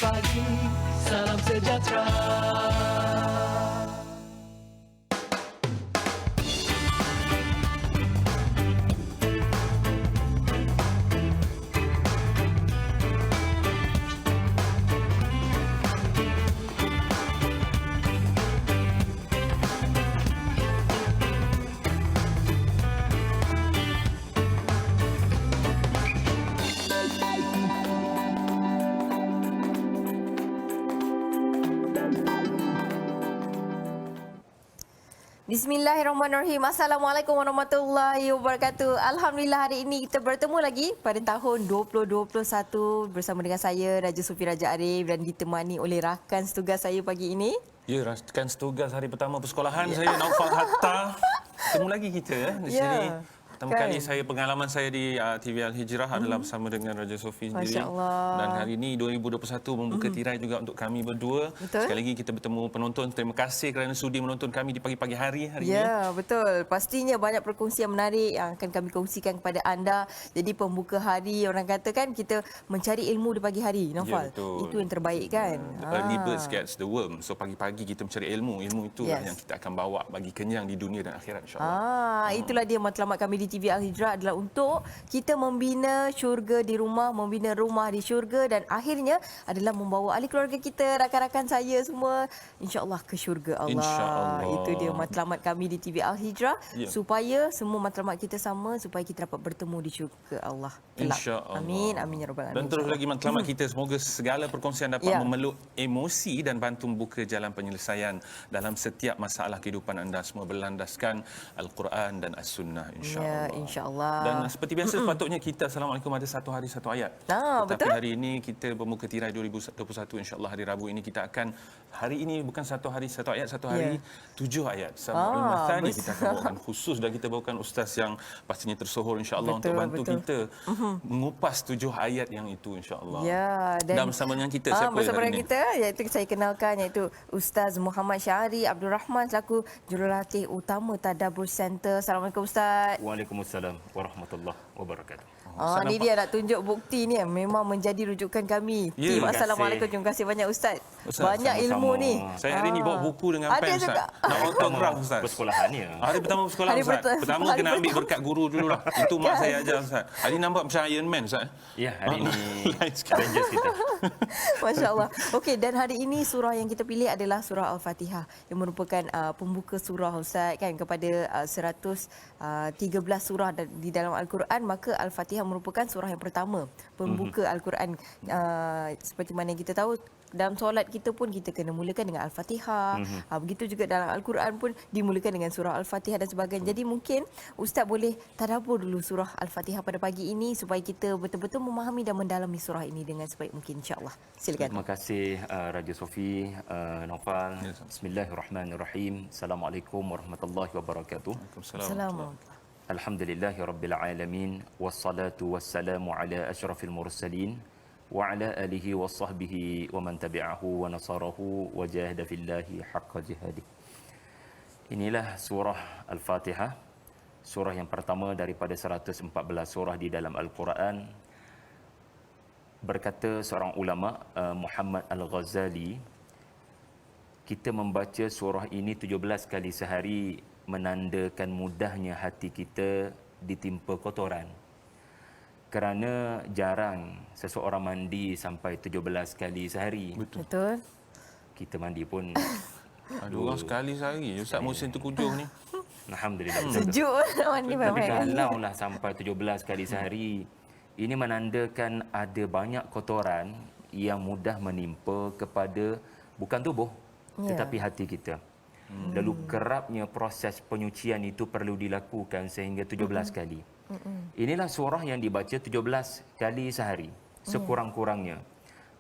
pagi, salam sejahtera. Bismillahirrahmanirrahim. Assalamualaikum warahmatullahi wabarakatuh. Alhamdulillah hari ini kita bertemu lagi pada tahun 2021 bersama dengan saya Raja Sufi Raja Arif dan ditemani oleh rakan setugas saya pagi ini. Ya, rakan setugas hari pertama persekolahan saya Naufal Hatta. Ketemu lagi kita di sini. Pertama kali pengalaman saya di TV Al-Hijrah adalah bersama dengan Raja Sofi sendiri. Dan hari ini 2021 membuka tirai juga untuk kami berdua. Betul. Sekali lagi kita bertemu penonton. Terima kasih kerana sudi menonton kami di pagi-pagi hari ini. Ya, betul. Pastinya banyak perkongsian menarik yang akan kami kongsikan kepada anda. Jadi pembuka hari orang kata kan kita mencari ilmu di pagi hari, Naufal. Ya, betul. Itu yang terbaik kan. The early birds gets the worm. So pagi-pagi kita mencari ilmu. Ilmu itulah yang kita akan bawa bagi kenyang di dunia dan akhirat insya-Allah. Itulah dia matlamat kami di TV Al-Hijrah adalah untuk kita membina syurga di rumah, membina rumah di syurga dan akhirnya adalah membawa ahli keluarga kita, rakan-rakan saya semua insya-Allah ke syurga Allah. InsyaAllah. Itu dia matlamat kami di TV Al-Hijrah supaya semua matlamat kita sama supaya kita dapat bertemu di syurga Allah. InsyaAllah. Amin, amin ya rabbal alamin. Dan terus lagi matlamat kita semoga segala perkongsian dapat memeluk emosi dan bantu membuka jalan penyelesaian dalam setiap masalah kehidupan anda semua berlandaskan Al-Quran dan As-Sunnah insya-Allah. Ya, insya-Allah. Dan seperti biasa sepatutnya kita Assalamualaikum ada satu hari satu ayat. Tetapi betul. hari ini kita bermuka tirai 2021 insya-Allah hari Rabu ini kita akan hari ini bukan satu hari satu ayat, satu hari 7 ayat. Sab'ul Mathani kita akan bawakan khusus dan kita bawakan ustaz yang pastinya tersohor insya-Allah untuk bantu kita mengupas 7 ayat yang itu insya-Allah. Ya, dan bersama dengan kita siapa bersama hari dengan ini? kita iaitu saya kenalkan iaitu Ustaz Muhammad Syahri Abdul Rahman selaku jurulatih utama Tadabbur Center. Assalamualaikum Ustaz. Waalaikumsalam warahmatullahi wabarakatuh. Ni dia nak tunjuk bukti ni memang menjadi rujukan kami. Ya, Tim Assalamualaikum. Terima kasih banyak Ustaz. Banyak sama-sama. ilmu ni. Saya hari ini bawa buku dengan pen Ustaz. juga. Nak autograf Ustaz. Persekolahan ni. Hari pertama persekolahan Ustaz. Pertama kena ambil berkat guru dululah. Itu mak saya ajar Ustaz. Hari nampak macam Iron Man Ustaz. Ya, hari ini Lain sikit. Avengers kita. Masya Allah. Okey, dan hari ini surah yang kita pilih adalah surah Al-Fatihah yang merupakan pembuka surah Ustaz kan kepada 113 surah di dalam Al-Quran, maka Al-Fatihah merupakan surah yang pertama pembuka Al-Quran. Seperti mana yang kita tahu dalam solat kita pun kita kena mulakan dengan Al-Fatihah. Begitu juga dalam Al-Quran pun dimulakan dengan surah Al-Fatihah dan sebagainya. Jadi mungkin Ustaz boleh tadabbur dulu surah Al-Fatihah pada pagi ini supaya kita betul-betul memahami dan mendalami surah ini dengan sebaik mungkin insya-Allah. Silakan. Terima kasih Raja Sofi, Naufal. Bismillahirrahmanirrahim. Assalamualaikum warahmatullahi wabarakatuh. Assalamualaikum. Alhamdulillahirabbil alamin wassalatu wassalamu ala asyrafil mursalin wa ala alihi wa sahbihi wa man tabi'ahu wa nasarahu wa jahada fillahi haqqa jihadih. Inilah surah Al-Fatihah, surah yang pertama daripada 114 surah di dalam Al-Quran. Berkata seorang ulama, Muhammad Al-Ghazali, kita membaca surah ini 17 kali sehari menandakan mudahnya hati kita ditimpa kotoran. Kerana jarang seseorang mandi sampai 17 kali sehari. Betul. Kita mandi pun Orang sekali sehari Ustaz musim terkujuh ni. alhamdulillah. Sejuk mandi Tapi memang. kalaulah sampai 17 kali sehari, ini menandakan ada banyak kotoran yang mudah menimpa kepada bukan tubuh tetapi hati kita. Lalu kerapnya proses penyucian itu perlu dilakukan sehingga 17 kali. Inilah surah yang dibaca 17 kali sehari sekurang-kurangnya.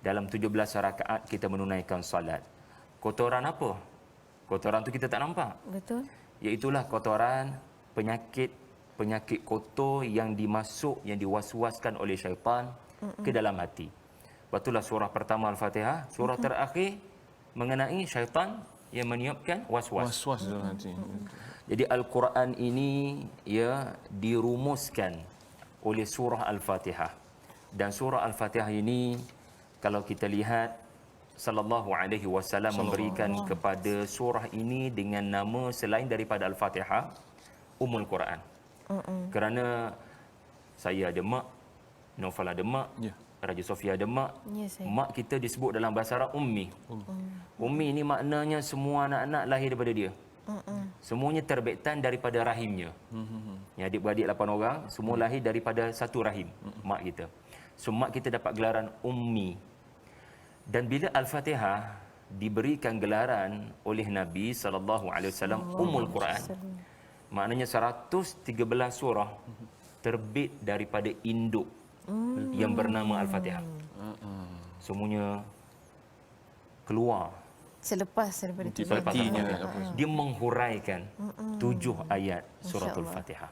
Dalam 17 rakaat kita menunaikan salat. Kotoran apa? Kotoran tu kita tak nampak. Betul. Iaitulah kotoran penyakit kotor yang yang diwaswaskan oleh syaitan ke dalam hati. Batulah surah pertama Al-Fatihah, surah terakhir mengenai syaitan yang meniupkan waswas. Was-was dalam hati. Jadi Al-Quran ini dirumuskan oleh surah Al-Fatihah. Dan surah Al-Fatihah ini kalau kita lihat sallallahu alaihi wasallam memberikan kepada surah ini dengan nama selain daripada Al-Fatihah, Ummul Quran. Kerana saya ada mak, Naufal ada mak, Raja Sofia ada mak. Mak kita disebut dalam bahasa Arab ummi. Ummi ini maknanya semua anak-anak lahir daripada dia. Semuanya terbitan daripada rahimnya. Yang adik-beradik 8 orang, semua lahir daripada satu rahim, mak kita. So mak kita dapat gelaran ummi. Dan bila Al-Fatihah diberikan gelaran oleh Nabi SAW Ummul Quran, maknanya 113 surah terbit daripada induk yang bernama Al-Fatihah. Semuanya keluar Selepas daripada itu. dia menghuraikan 7 ayat suratul Fatihah.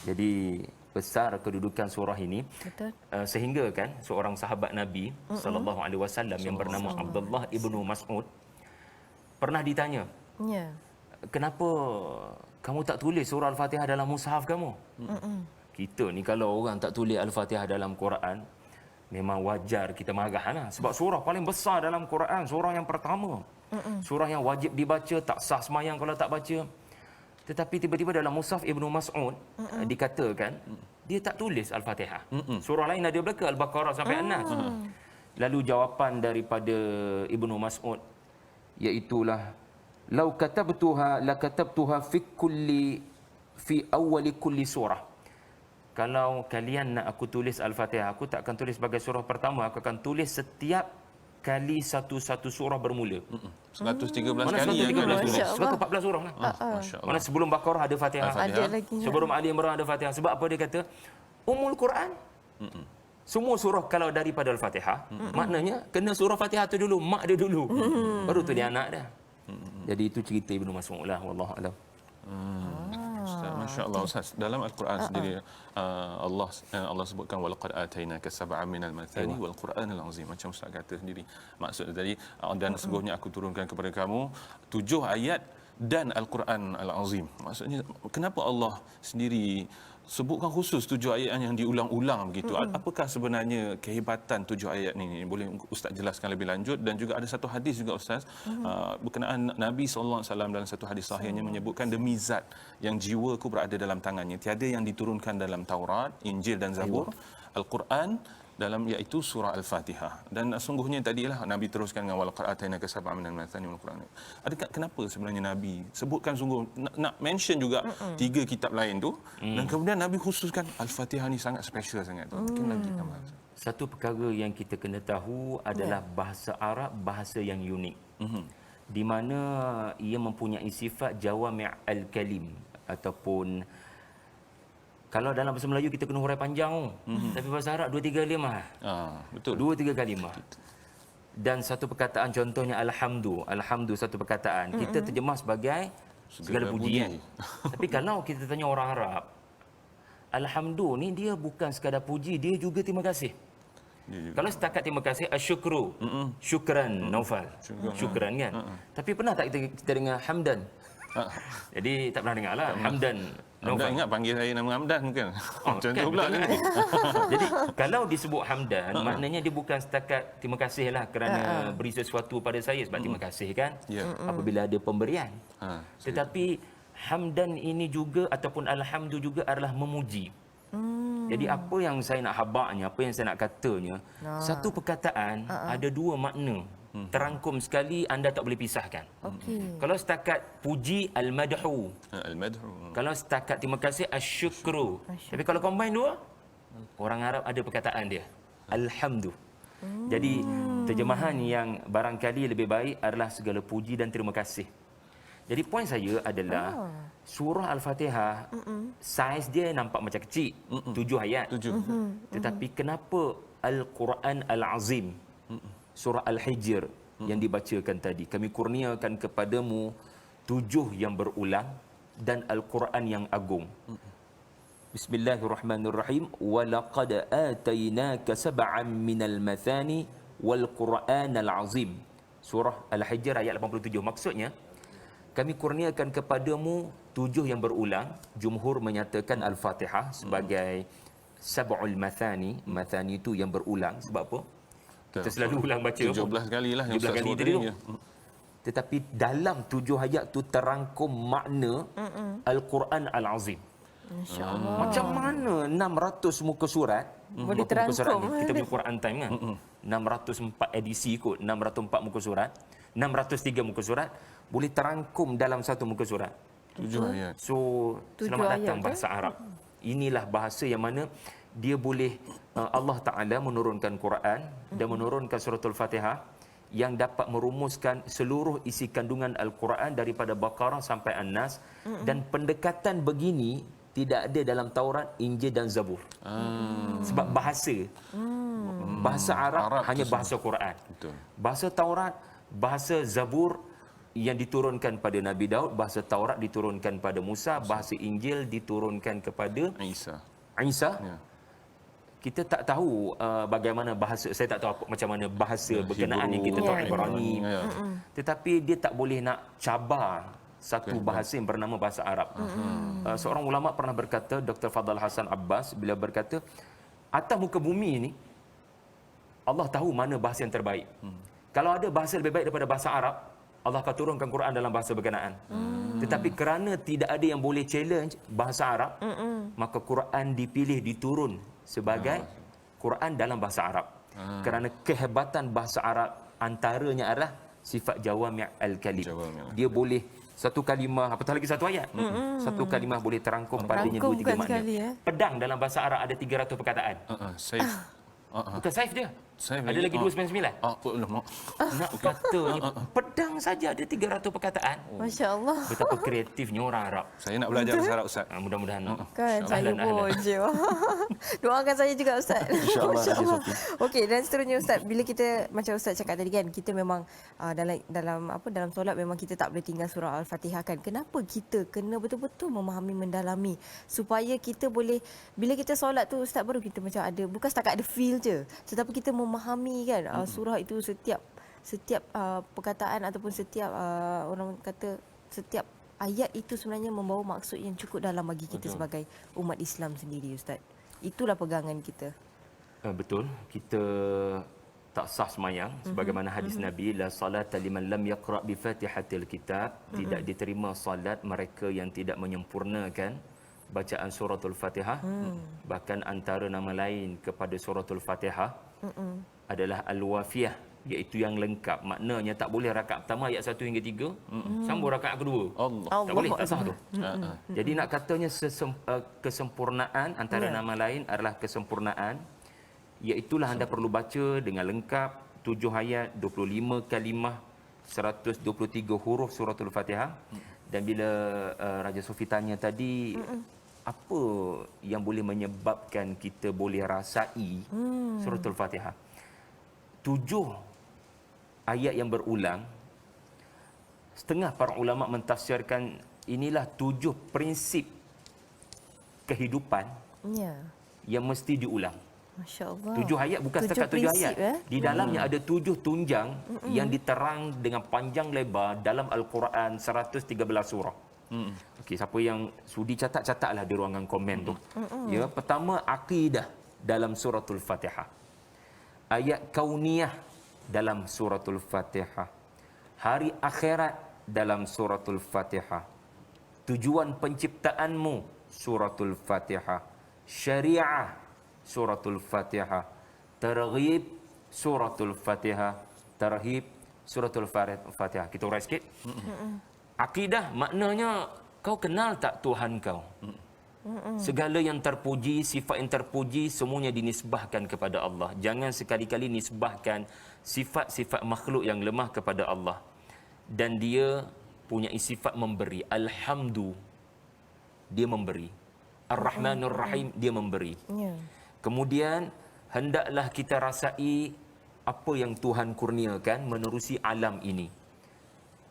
Jadi besar kedudukan surah ini. Betul. Sehingga kan seorang sahabat Nabi sallallahu alaihi wasallam yang bernama Abdullah ibnu Mas'ud pernah ditanya, Ya. kenapa kamu tak tulis surah Al-Fatihah dalam mushaf kamu? Kita ni kalau orang tak tulis Al-Fatihah dalam Quran, memang wajar kita marahlah. Sebab surah paling besar dalam Quran, surah yang pertama. Surah yang wajib dibaca, tak sah semayang kalau tak baca. Tetapi tiba-tiba dalam mushaf Ibnu Mas'ud dikatakan dia tak tulis Al-Fatihah. Surah lain ada belaka Al-Baqarah sampai An-Nas. Lalu jawapan daripada Ibnu Mas'ud iaitulah lau katabtuha la katabtuha fi awwali kulli surah. Kalau kalian nak aku tulis Al-Fatihah, aku tak akan tulis sebagai surah pertama, aku akan tulis setiap kali satu-satu surah bermula. 113 Mana kali 113 surah? 114 surah lah. Masya-Allah. Mana sebelum Baqarah ada Fatihah. Ada lagi. Sebelum Ali Imran ada Fatihah. Sebab apa dia kata? Ummul Quran. Semua surah kalau daripada Al-Fatihah, maknanya kena surah Fatihah tu dulu, mak dia dulu. Baru tu dia anak dia. Jadi itu cerita Ibnu Mas'ud lah, wallahu alam. Ustaz, Masya-Allah Ustaz, dalam Al-Quran sendiri Allah sebutkan walaqad atainaka sab'an minal mathani wal Qur'anil azim. Macam Ustaz kata sendiri. Maksud tadi dan sesungguhnya aku turunkan kepada kamu 7 ayat dan Al-Quran Al-Azim. Maksudnya kenapa Allah sendiri sebutkan khusus 7 ayat yang diulang-ulang begitu? Apakah sebenarnya kehebatan 7 ayat ini? Boleh Ustaz jelaskan lebih lanjut? Dan juga ada satu hadis juga Ustaz berkenaan Nabi SAW dalam satu hadis sahihnya menyebutkan demi zat yang jiwaku berada dalam tangannya, tiada yang diturunkan dalam Taurat, Injil dan Zabur, Al-Quran dalam iaitu surah Al-Fatihah. Dan sungguhnya tadilah Nabi teruskan dengan walaqad atainaka sab'an minal mathani wal Quran. Adakah kenapa sebenarnya Nabi sebutkan sungguh nak mention juga 3 kitab lain tu dan kemudian Nabi khususkan Al-Fatihah ni sangat special sangat tu. Mungkin lagi tambah. Satu perkara yang kita kena tahu adalah bahasa Arab bahasa yang unik. Di mana ia mempunyai sifat jawami' al-kalim ataupun kalau dalam bahasa Melayu kita kena hurai panjang tapi bahasa Arab 2-3 kalimah. Betul. 2-3 kalimah. Dan satu perkataan contohnya alhamdu satu perkataan kita terjemah sebagai segala pujian. Tapi kalau kita tanya orang Arab, alhamdu ni dia bukan sekadar puji, dia juga terima kasih. Kalau setakat terima kasih asyukru, syukran Naufal, syukran kan. Tapi pernah tak kita dengar hamdan? Jadi tak pernah dengar lah hamdan. Anda ingat panggil saya nama Hamdan mungkin? Macam tu pula ni. Jadi kalau disebut hamdan, maknanya dia bukan setakat terima kasih lah kerana beri sesuatu pada saya sebab terima kasih kan. Apabila ada pemberian. Tetapi hamdan ini juga ataupun alhamdu juga adalah memuji. Jadi apa yang saya nak habaknya, apa yang saya nak katanya, satu perkataan ada 2 makna. Terangkum sekali, anda tak boleh pisahkan. Kalau setakat puji al-madhu. Kalau setakat terima kasih asyukru. Tapi kalau combine 2, orang Arab ada perkataan dia. Alhamdu. Jadi terjemahan yang barangkali lebih baik adalah segala puji dan terima kasih. Jadi poin saya adalah surah Al-Fatihah saiz dia nampak macam kecil, 7 ayat. Tetapi kenapa Al-Quran Al-Azim, surah Al-Hijr yang dibacakan tadi, kami kurniakan kepadamu 7 yang berulang dan Al-Quran yang agung. Bismillahirrahmanirrahim. Walaqad atainaka sab'an minal mathani wal Qur'anal azim. Surah Al-Hijr ayat 87. Maksudnya kami kurniakan kepadamu 7 yang berulang. Jumhur menyatakan Al-Fatihah sebagai sab'ul mathani. Mathani itu yang berulang. Sebab apa? Kita selalu ulang baca 17 kali lah yang 17 Ustaz kali sebut tadi tu. tadi. Tetapi dalam 7 ayat tu terangkum makna Al-Quran Al-Azim. Masya-Allah. Macam mana 600 muka surat Boleh berapa muka surat terangkum. ni? Kita punya Quran time kan 604 edisi kot, 604 muka surat, 603 muka surat boleh terangkum dalam satu muka surat. 7 ayat. So 7 selamat ayat, datang bahasa Arab. Inilah bahasa yang mana dia boleh Allah Ta'ala menurunkan Quran dan menurunkan suratul Fatihah yang dapat merumuskan seluruh isi kandungan Al-Quran daripada Baqarah sampai An-Nas, dan pendekatan begini tidak ada dalam Taurat, Injil dan Zabur. Sebab bahasa Arab hanya bahasa Quran. Betul. Bahasa Taurat, bahasa Zabur yang diturunkan pada Nabi Daud, bahasa Taurat diturunkan pada Musa, bahasa Injil diturunkan kepada Isa. Isa. Ya. Kita tak tahu bagaimana bahasa, saya tak tahu macam mana bahasa berkenaan yang kita tahu Ya, Ibrani. ya. Tetapi dia tak boleh nak cabar satu bahasa yang bernama bahasa Arab. Seorang ulama pernah berkata, Dr. Fadhal Hasan Abbas, beliau berkata, atas muka bumi ini Allah tahu mana bahasa yang terbaik. Kalau ada bahasa lebih baik daripada bahasa Arab, Allah akan turunkan Quran dalam bahasa berkenaan. Tetapi kerana tidak ada yang boleh challenge bahasa Arab, maka Quran dipilih diturun sebagai Quran dalam bahasa Arab. Kerana kehebatan bahasa Arab antaranya adalah sifat jawami' al-kalim. Dia boleh satu kalimah, apatah lagi satu ayat. Satu kalimah boleh terangkum padanya 2-3 makna. sekali, Pedang dalam bahasa Arab ada 300 perkataan. Saif. Bukan saif dia. Saif Ada lagi 299. Nak katanya pedang saja ada 300 perkataan. Masya-Allah. Betapa kreatifnya orang Arab. Saya nak belajar bahasa Arab, Ustaz. Mudah-mudahan. Kan saya Ahlan, ahlan. pun je. Doakan saya juga Ustaz. InsyaAllah, Masya-Allah. Haji Okey, dan seterusnya Ustaz, bila kita macam Ustaz cakap tadi kan, kita memang dalam solat memang kita tak boleh tinggal surah Al-Fatihah kan. Kenapa kita kena betul-betul memahami, mendalami supaya kita boleh, bila kita solat tu Ustaz, baru kita macam ada, bukan setakat ada feel je, tetapi kita memahami kan surah itu, setiap perkataan ataupun setiap orang kata setiap ayat itu sebenarnya membawa maksud yang cukup dalam bagi kita sebagai umat Islam sendiri Ustaz. Itulah pegangan kita. Betul. Kita tak sah semayang sebagaimana hadis Nabi, la salata liman lam yaqra bi Fatihatil Kitab, tidak diterima salat mereka yang tidak menyempurnakan bacaan suratul Fatihah. Bahkan antara nama lain kepada suratul Fatihah adalah al-wafiyah, iaitu yang lengkap. Maknanya tak boleh rakaat pertama ayat 1 hingga 3 sambung rakaat kedua. Tak boleh, tak sah tu. Jadi nak katanya kesempurnaan, antara nama lain adalah kesempurnaan, iaitulah anda perlu baca dengan lengkap 7 ayat, 25 kalimah, 123 huruf suratul Fatihah. Dan bila Raja Sofi tanya tadi, apa yang boleh menyebabkan kita boleh rasai suratul Fatihah? 7 ayat yang berulang, setengah para ulama mentafsirkan inilah 7 prinsip kehidupan yang mesti diulang. Masya-Allah. 7 ayat bukan setakat 7 ayat. Di dalamnya ada 7 tunjang yang diterang dengan panjang lebar dalam Al-Quran 113 surah. Okey, siapa yang sudi catatlah di ruangan komen tu. Ya, pertama akidah dalam suratul Fatihah. Ayat kauniyah dalam suratul Fatihah. Hari akhirat dalam suratul Fatihah. Tujuan penciptaanmu suratul Fatihah. Syariah suratul Fatihah. Targhib suratul Fatihah. Tarhib suratul Fatihah. Kita urai sikit. Akidah maknanya kau kenal tak Tuhan kau? Segala yang terpuji, sifat yang terpuji, semuanya dinisbahkan kepada Allah. Jangan sekali-kali nisbahkan sifat-sifat makhluk yang lemah kepada Allah. Dan dia punya sifat memberi. Alhamdu, dia memberi. Ar-Rahmanur Rahim, dia memberi. Kemudian hendaklah kita rasai apa yang Tuhan kurniakan menerusi alam ini.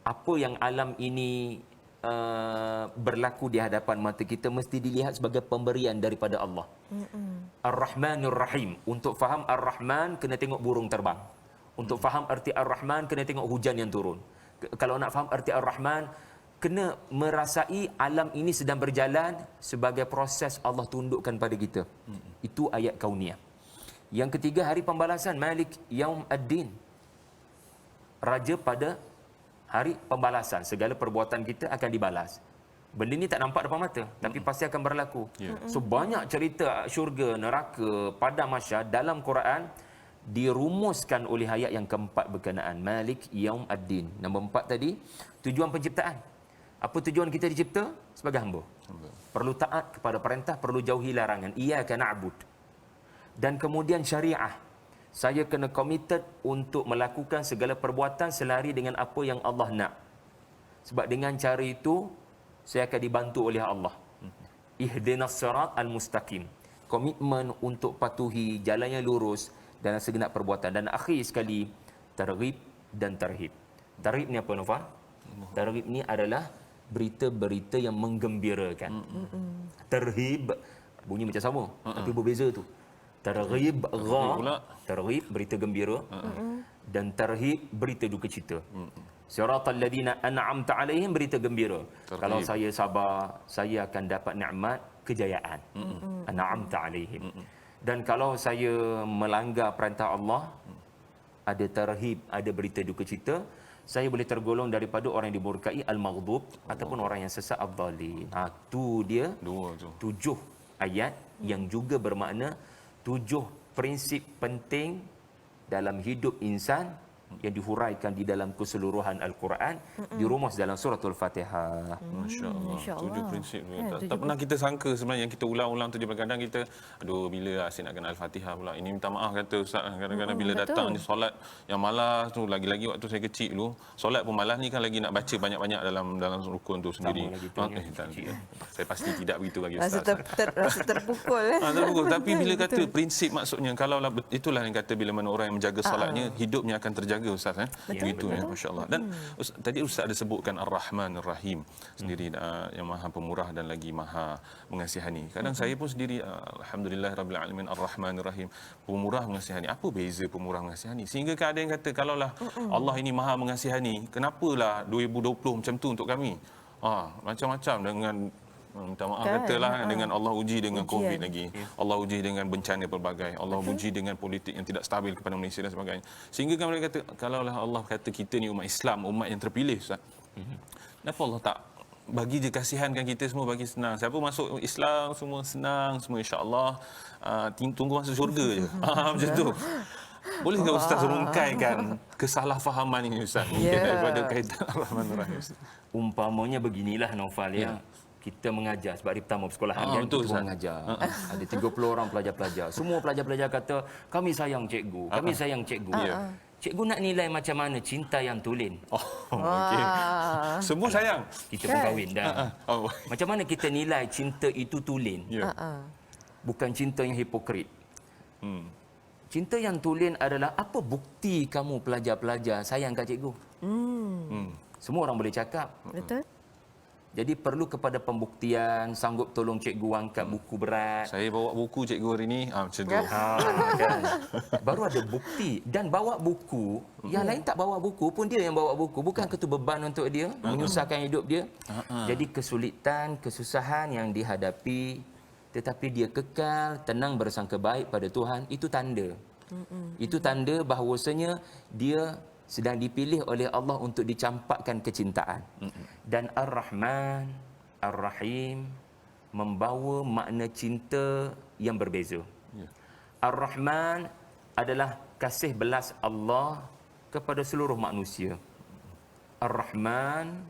Apa yang alam ini berlaku di hadapan mata kita mesti dilihat sebagai pemberian daripada Allah. Ar-Rahmanur Rahim. Untuk faham Ar-Rahman, kena tengok burung terbang. Untuk faham arti Ar-Rahman, kena tengok hujan yang turun. Kalau nak faham arti Ar-Rahman, kena merasai alam ini sedang berjalan sebagai proses Allah tundukkan pada kita. Itu ayat kauniyah. Yang ketiga, hari pembalasan, Malik Yaum Ad-Din. Raja pada hari pembalasan. Segala perbuatan kita akan dibalas. Benda ni tak nampak depan mata, tapi pasti akan berlaku. So banyak cerita syurga, neraka, padang mahsyar dalam Quran dirumuskan oleh ayat yang keempat berkenaan. Malik Yaum Ad-Din. Nombor 4 tadi, tujuan penciptaan. Apa tujuan kita dicipta? Sebagai hamba. Perlu taat kepada perintah, perlu jauhi larangan. Iyyaka na'bud. Dan kemudian syariah. Saya kena committed untuk melakukan segala perbuatan selari dengan apa yang Allah nak. Sebab dengan cara itu, saya akan dibantu oleh Allah. Ihdinas sirat al-mustaqim. Komitmen untuk patuhi jalan yang lurus dalam segenap perbuatan. Dan akhir sekali, targhib dan tarhib. Targhib ni apa, Nova? Targhib ni adalah berita-berita yang menggembirakan. Tarhib, bunyi macam sama, tapi berbeza tu. Targhib, targhib, berita gembira. Dan tarhib, berita duka cita. Siratal ladzina an'amta alaihim, berita gembira. Kalau saya sabar, saya akan dapat nikmat kejayaan. An'amta alaihim. Dan kalau saya melanggar perintah Allah, ada tarhib, ada berita duka cita, saya boleh tergolong daripada orang yang dimurkai, al-maghdub, ataupun orang yang sesat, ad-dhalin. Tu dia 7 ayat yang juga bermakna 7 prinsip penting dalam hidup insan yang dihuraikan di dalam keseluruhan Al-Quran, dirumus dalam suratul Fatihah. Masya Allah. Masya 7 Allah. prinsip. Ya, Tak pernah kita sangka sebenarnya, yang kita ulang-ulang tu, kadang-kadang kita, aduh bila asyik nak kena Al-Fatihah pula. Ini minta maaf kata Ustaz, kadang-kadang bila datang ni solat yang malas tu, lagi-lagi waktu saya kecil dulu, solat pun malas ni kan, lagi nak baca banyak-banyak dalam rukun tu sendiri. Saya pasti tidak begitu bagi Ustaz. Rasa terpukul. Terpukul. Tapi bila kata prinsip, maksudnya kalau itulah yang kata bila mana orang yang menjaga solatnya, hidupnya akan terjaga, Ustaz. Begitu ya, Masya-Allah. Dan tadi Ustaz ada sebutkan Ar-Rahman Ar-Rahim sendiri, yang Maha Pemurah dan lagi Maha Mengasihani. Kadang saya pun sendiri, alhamdulillah rabbil alamin, Ar-Rahman Ar-Rahim, Pemurah Mengasihani. Apa beza Pemurah Mengasihani? Sehingga ada yang kata, kalaulah Allah ini Maha Mengasihani, kenapalah 2020 macam tu untuk kami? Macam-macam dengan, minta maaf katalah, dengan Allah uji dengan COVID lagi. Allah uji dengan bencana pelbagai. Allah uji dengan politik yang tidak stabil kepada Malaysia dan sebagainya. Sehingga kan mereka kata, kalaulah Allah kata kita ni umat Islam, umat yang terpilih, Ustaz, kenapa Allah tak bagi je, kasihankan kita semua, bagi senang. Siapa masuk Islam semua senang, semua insya-Allah, tunggu masuk syurga je. Macam tu. Bolehkah Ustaz rungkaikan kesalahfahaman ini, Ustaz? Daripada kaitan Ar-Rahman Ar-Rahim. Umpamanya beginilah, Naufal, ya. Kita mengajar sebab hari pertama persekolahan kan, betul, kita mengajar. Ada 30 orang pelajar-pelajar. Semua pelajar-pelajar kata, kami sayang cikgu, kami sayang cikgu. Cikgu nak nilai macam mana cinta yang tulen. Okey. Semua sayang. Kita pun kahwin dah. Macam mana kita nilai cinta itu tulen? Bukan cinta yang hipokrit. Cinta yang tulen adalah, apa bukti kamu pelajar-pelajar sayang kat cikgu? Semua orang boleh cakap. Betul. Jadi perlu kepada pembuktian, sanggup tolong cikgu angkat buku berat. Saya bawa buku cikgu hari ni, macam tu. Kan? Baru ada bukti. Dan bawa buku, yang lain tak bawa buku pun dia yang bawa buku. Bukan itu beban untuk dia, menyusahkan hidup dia. Jadi kesulitan, kesusahan yang dihadapi, tetapi dia kekal, tenang, bersangka baik pada Tuhan, itu tanda. Itu tanda bahawasanya dia sedang dipilih oleh Allah untuk dicampakkan kecintaan. Dan Ar-Rahman, Ar-Rahim membawa makna cinta yang berbeza. Ar-Rahman adalah kasih belas Allah kepada seluruh manusia. Ar-Rahman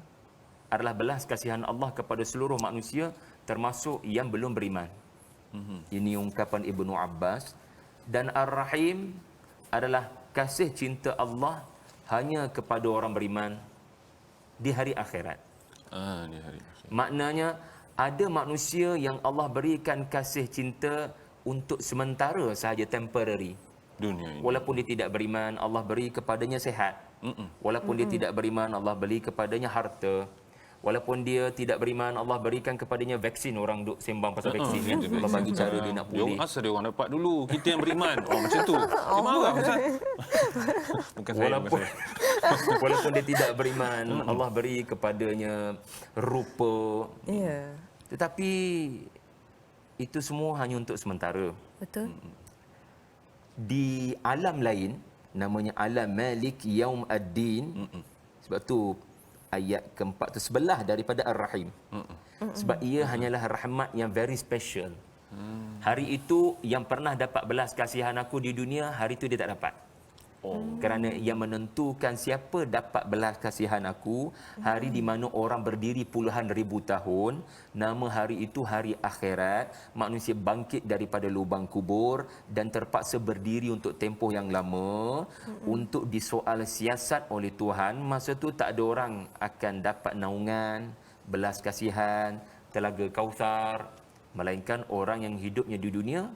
adalah belas kasihan Allah kepada seluruh manusia, termasuk yang belum beriman. Ini ungkapan Ibnu Abbas. Dan Ar-Rahim adalah kasih cinta Allah hanya kepada orang beriman di hari akhirat. Di hari akhirat. Maknanya ada manusia yang Allah berikan kasih cinta untuk sementara sahaja, temporary. Dunia ini. Walaupun dia tidak beriman, Allah beri kepadanya sehat. Walaupun dia tidak beriman, Allah beri kepadanya harta. Walaupun dia tidak beriman, Allah berikan kepadanya vaksin. Orang duk sembang pasal vaksin kan. Allah bagi cara dia nak pulih. Asal dia orang dapat dulu. Kita yang beriman. Macam tu. Dia marah, Ustaz. Bukan saya. Walaupun dia tidak beriman, Allah beri kepadanya rupa. Tetapi itu semua hanya untuk sementara. Betul. di alam lain namanya alam Malik Yaum Ad-Din. Sebab tu ayat keempat tu sebelah daripada Ar-Rahim. Sebab ia hanyalah rahmat yang very special. Hari itu yang pernah dapat belas kasihan aku di dunia, hari itu dia tak dapat. Kerana yang menentukan siapa dapat belas kasihan aku, hari di mana orang berdiri puluhan ribu tahun, nama hari itu hari akhirat, manusia bangkit daripada lubang kubur dan terpaksa berdiri untuk tempoh yang lama untuk disoal siasat oleh Tuhan. Masa tu tak ada orang akan dapat naungan, belas kasihan, telaga Kausar, melainkan orang yang hidupnya di dunia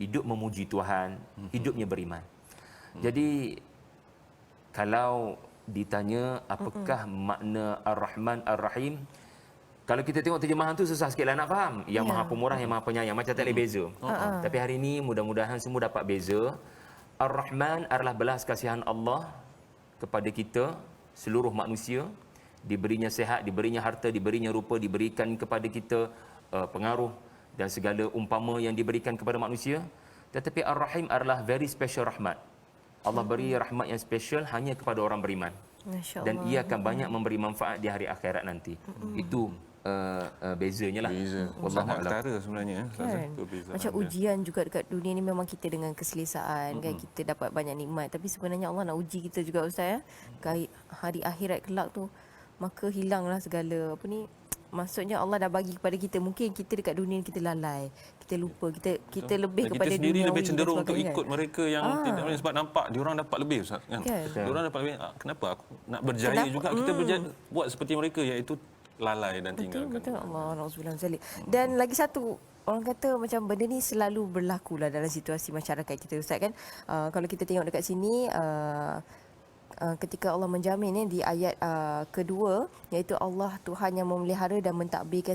hidup memuji Tuhan, hidupnya beriman. Jadi kalau ditanya apakah makna Ar-Rahman Ar-Rahim, kalau kita tengok terjemahan tu susah sikitlah nak faham. Yang Maha Pemurah, yang Maha Penyayang, macam tak boleh beza. Tapi hari ini mudah-mudahan semua dapat beza. Ar-Rahman adalah belas kasihan Allah kepada kita seluruh manusia, diberinya sihat, diberinya harta, diberinya rupa, diberikan kepada kita pengaruh dan segala umpama yang diberikan kepada manusia. Tetapi Ar-Rahim adalah very special rahmat. Allah beri rahmat yang special hanya kepada orang beriman. Dan ia akan banyak memberi manfaat di hari akhirat nanti. Itu bezanya lah. Beza. Sangat ketara sebenarnya. Kan? Macam ujian juga dekat dunia ni memang kita dengan keselesaan kan, kita dapat banyak nikmat, tapi sebenarnya Allah nak uji kita juga Ustaz ya. Hari akhirat kelak tu maka hilanglah segala apa ni. Maksudnya Allah dah bagi kepada kita, mungkin kita dekat dunia ni kita lalai, kita lupa, kita lebih dan kepada kita sendiri duniawi lebih cenderung untuk kan? ikut mereka yang tidak boleh, sebab nampak diorang dapat lebih Ustaz kan. Diorang dapat lebih, kenapa aku nak berjaya juga, kita berjaya buat seperti mereka, iaitu lalai dan tinggalkan. Betul Allah, Alhamdulillah. Dan lagi satu, orang kata macam benda ni selalu berlaku lah dalam situasi masyarakat kita Ustaz kan. Kalau kita tengok dekat sini, ketika Allah menjamin di ayat kedua, iaitu Allah Tuhan yang memelihara dan mentadbirkan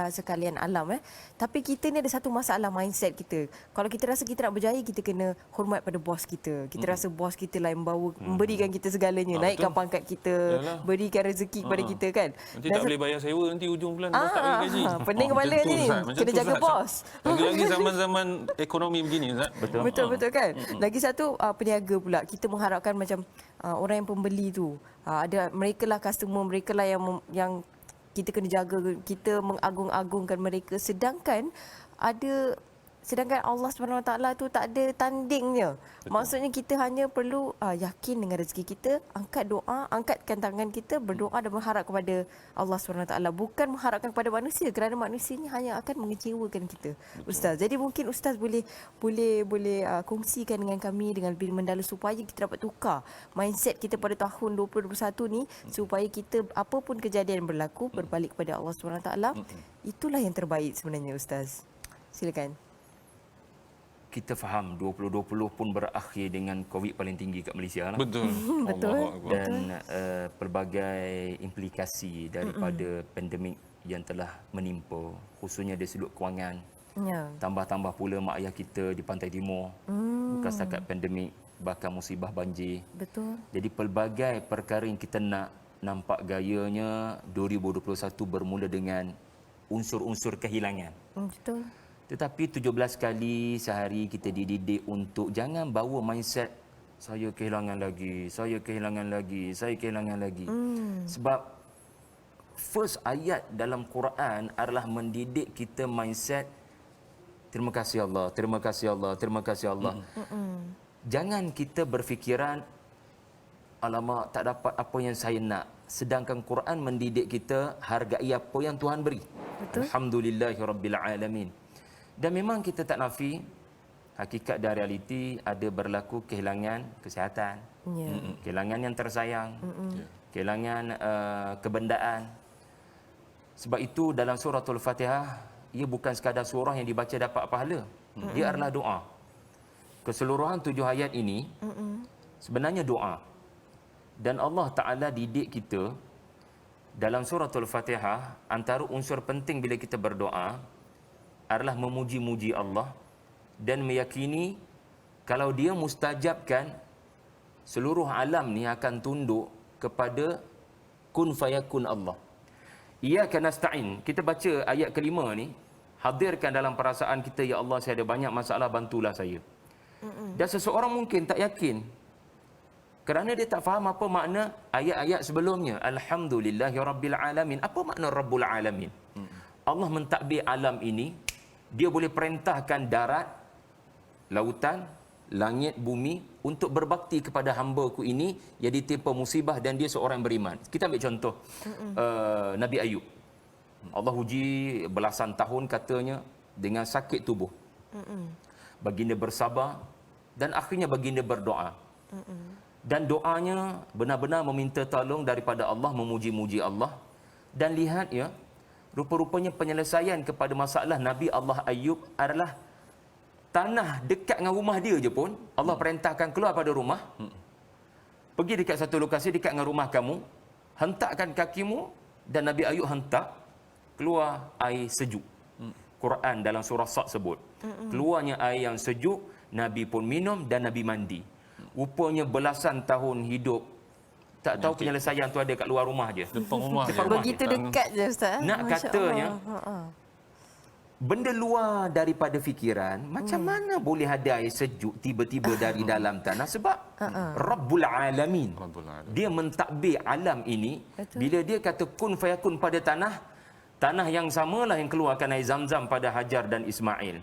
sekalian alam. Tapi kita ni ada satu masalah mindset kita. Kalau kita rasa kita nak berjaya, kita kena hormat pada bos kita. Kita rasa bos kita lah yang memberikan kita segalanya, naikkan pangkat kita, berikan rezeki kepada kita kan. Nanti tak boleh bayar sewa, nanti ujung bulan bos tak bagi gaji. Pening kepala ni, kena jaga bos. Lagi-lagi zaman-zaman ekonomi begini Ustaz. Betul kan. Lagi satu peniaga pula, kita mengharapkan macam orang yang pembeli tu, ada mereka lah customer, mereka lah yang kita kena jaga, kita mengagung-agungkan mereka, sedangkan Allah SWT tu tak ada tandingnya. Maksudnya kita hanya perlu yakin dengan rezeki kita, angkatkan tangan kita, berdoa dan berharap kepada Allah SWT, bukan mengharapkan kepada manusia, kerana manusia ni hanya akan mengecewakan kita. Ustaz, jadi mungkin Ustaz boleh kongsikan dengan kami dengan lebih mendalam supaya kita dapat tukar mindset kita pada tahun 2021 ni, supaya kita apapun kejadian yang berlaku berbalik kepada Allah SWT. Itulah yang terbaik sebenarnya Ustaz. Silakan. Kita faham 2020 pun berakhir dengan COVID paling tinggi kat Malaysia lah. Betul. Dan pelbagai implikasi daripada pandemik yang telah menimpa, khususnya dari sudut kewangan. Tambah-tambah pula mak ayah kita di Pantai Timur. Bukan setakat pandemik, bahkan musibah banjir. Betul. Jadi pelbagai perkara yang kita nampak gayanya 2021 bermula dengan unsur-unsur kehilangan. Betul. Tetapi 17 kali sehari kita dididik untuk jangan bawa mindset saya kehilangan lagi, saya kehilangan lagi, saya kehilangan lagi. Sebab first ayat dalam Quran adalah mendidik kita mindset terima kasih Allah, terima kasih Allah, terima kasih Allah. Jangan kita berfikiran alamak tak dapat apa yang saya nak. Sedangkan Quran mendidik kita hargai apa yang Tuhan beri. Betul. Alhamdulillahirabbil alamin. Dan memang kita tak nafi hakikat dan realiti ada berlaku kehilangan kesihatan, kehilangan yang tersayang, kehilangan kebendaan. Sebab itu dalam suratul Fatihah, ia bukan sekadar surah yang dibaca dapat pahala. Dia adalah doa. Keseluruhan 7 ayat ini sebenarnya doa. Dan Allah Ta'ala didik kita dalam suratul Fatihah, antara unsur penting bila kita berdoa adalah memuji-muji Allah dan meyakini kalau dia mustajabkan, seluruh alam ni akan tunduk kepada kun fayakun Allah. Iyyaka nasta'in. Kita baca ayat kelima ni, hadirkan dalam perasaan kita, ya Allah saya ada banyak masalah, bantulah saya. Dan seseorang mungkin tak yakin kerana dia tak faham apa makna ayat-ayat sebelumnya. Alhamdulillahirabbil alamin. Apa makna Rabbul alamin? Allah mentadbir alam ini, dia boleh perintahkan darat, lautan, langit, bumi untuk berbakti kepada hamba-Ku ini yang ditimpa musibah dan dia seorang yang beriman. Kita ambil contoh Nabi Ayub. Allah uji belasan tahun katanya dengan sakit tubuh. Baginda bersabar dan akhirnya baginda berdoa. Dan doanya benar-benar meminta tolong daripada Allah, memuji-muji Allah. Dan lihat ya, rupa-rupanya penyelesaian kepada masalah Nabi Allah Ayub adalah tanah dekat dengan rumah dia je pun Allah perintahkan keluar pada rumah. Pergi dekat satu lokasi dekat dengan rumah kamu, hentakkan kakimu, dan Nabi Ayub hentak, keluar air sejuk. Quran dalam surah Sad sebut. Keluarnya air yang sejuk, Nabi pun minum dan Nabi mandi. Rupanya belasan tahun hidup tak tahu penyelesaian tu ada kat luar rumah je. Depan rumah. Begitu dekat je Ustaz. Nak Masya katanya, Allah. benda luar daripada fikiran, macam mana boleh ada air sejuk tiba-tiba dari dalam tanah? Sebab Rabbul Alamin. Dia mentadbir alam ini. Betul. Bila dia kata kun fayakun pada tanah yang samalah yang keluarkan air Zam-Zam pada Hajar dan Ismail.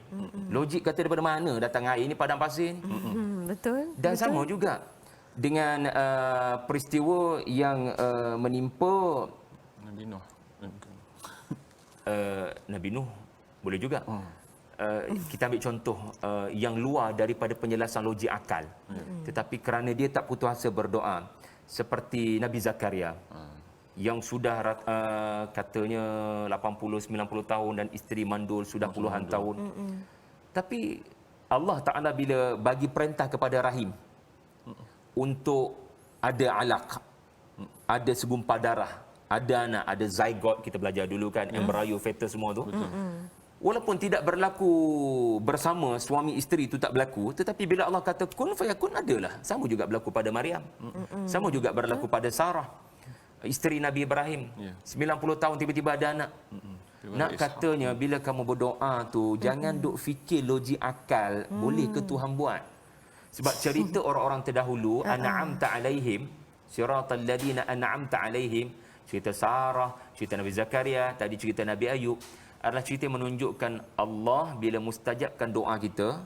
Logik kata daripada mana datang air ini, padang pasir ni? Betul. Dan sama juga dengan peristiwa yang menimpa Nabi Nuh. Nabi Nuh. Boleh juga. Kita ambil contoh yang luar daripada penjelasan logik akal. Tetapi kerana dia tak putus asa berdoa, seperti Nabi Zakaria yang sudah katanya 80-90 tahun dan isteri mandul sudah puluhan tahun. Tapi Allah Ta'ala bila bagi perintah kepada rahim untuk ada alaq, ada segumpal darah, ada anak, ada zygote, kita belajar dulu kan, embryo, fetus semua tu. Walaupun tidak berlaku bersama suami isteri itu tak berlaku, tetapi bila Allah kata kun fayakun, adalah. Sama juga berlaku pada Maryam. Sama juga berlaku pada Sarah, isteri Nabi Ibrahim. 90 tahun tiba-tiba ada anak. Nak katanya bila kamu berdoa tu jangan duk fikir logik akal, boleh ke Tuhan buat? Sebab cerita orang-orang terdahulu, an'amta alaihim siratal ladina an'amta alaihim, cerita Sarah, cerita Nabi Zakaria, tadi cerita Nabi Ayub, adalah cerita yang menunjukkan Allah bila mustajabkan doa kita,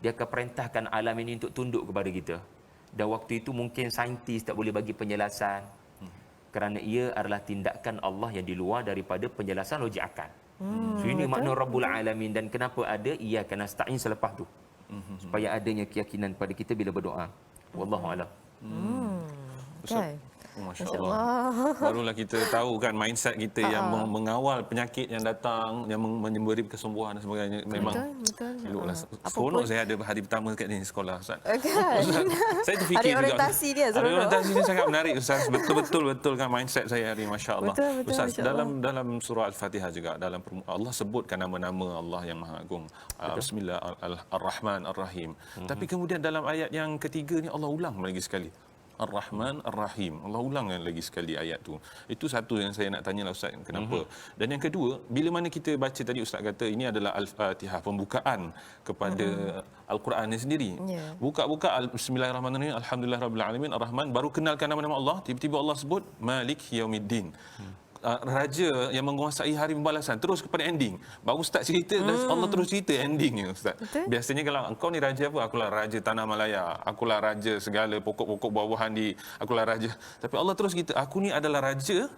dia akan perintahkan alam ini untuk tunduk kepada kita. Dan waktu itu mungkin saintis tak boleh bagi penjelasan, kerana ia adalah tindakan Allah yang di luar daripada penjelasan logik akal. So ini makna Rabbul Alamin, dan kenapa ada iyyaka nasta'in selepas tu. Supaya adanya keyakinan pada kita bila berdoa. Wallahu a'lam. Kan? Masya Allah. Barulah kita tahu kan mindset kita yang mengawal penyakit yang datang, yang memberi kesembuhan dan sebagainya. Memang Betul. eloklah. Seronok saya ada hari pertama kat ni sekolah, Ustaz. Kan? Ustaz, saya terfikir Hari orientasi dia Hari seronok. orientasi dia sangat menarik, Ustaz. Betul kan mindset saya hari, Masya Allah. Betul, Ustaz, Masya Allah. dalam surah Al-Fatihah juga, dalam Allah sebutkan nama-nama Allah yang Maha Agung. Bismillah, Ar-Rahman, Ar-Rahim. Tapi kemudian dalam ayat yang ketiga ni Allah ulang lagi sekali. Ar-Rahman, Ar-Rahim. Allah ulang lagi sekali ayat tu. Itu satu yang saya nak tanyalah Ustaz, kenapa? Dan yang kedua, bila mana kita baca tadi Ustaz kata ini adalah Al-Fatihah, pembukaan kepada Al-Quran ni sendiri. Buka-buka Bismillahirrahmanirrahim, Alhamdulillahirabbil alamin, Ar-Rahman, baru kenalkan nama-nama Allah, tiba-tiba Allah sebut Malik Yaumiddin. Raja yang menguasai hari pembalasan, terus kepada ending. Baru start cerita dan Allah terus cerita endingnya, Ustaz. Betul. Biasanya kalau engkau ni raja apa? Akulah raja Tanah Malaya, akulah raja segala pokok-pokok buah-buahan di, akulah raja. Tapi Allah terus kita, aku ni adalah raja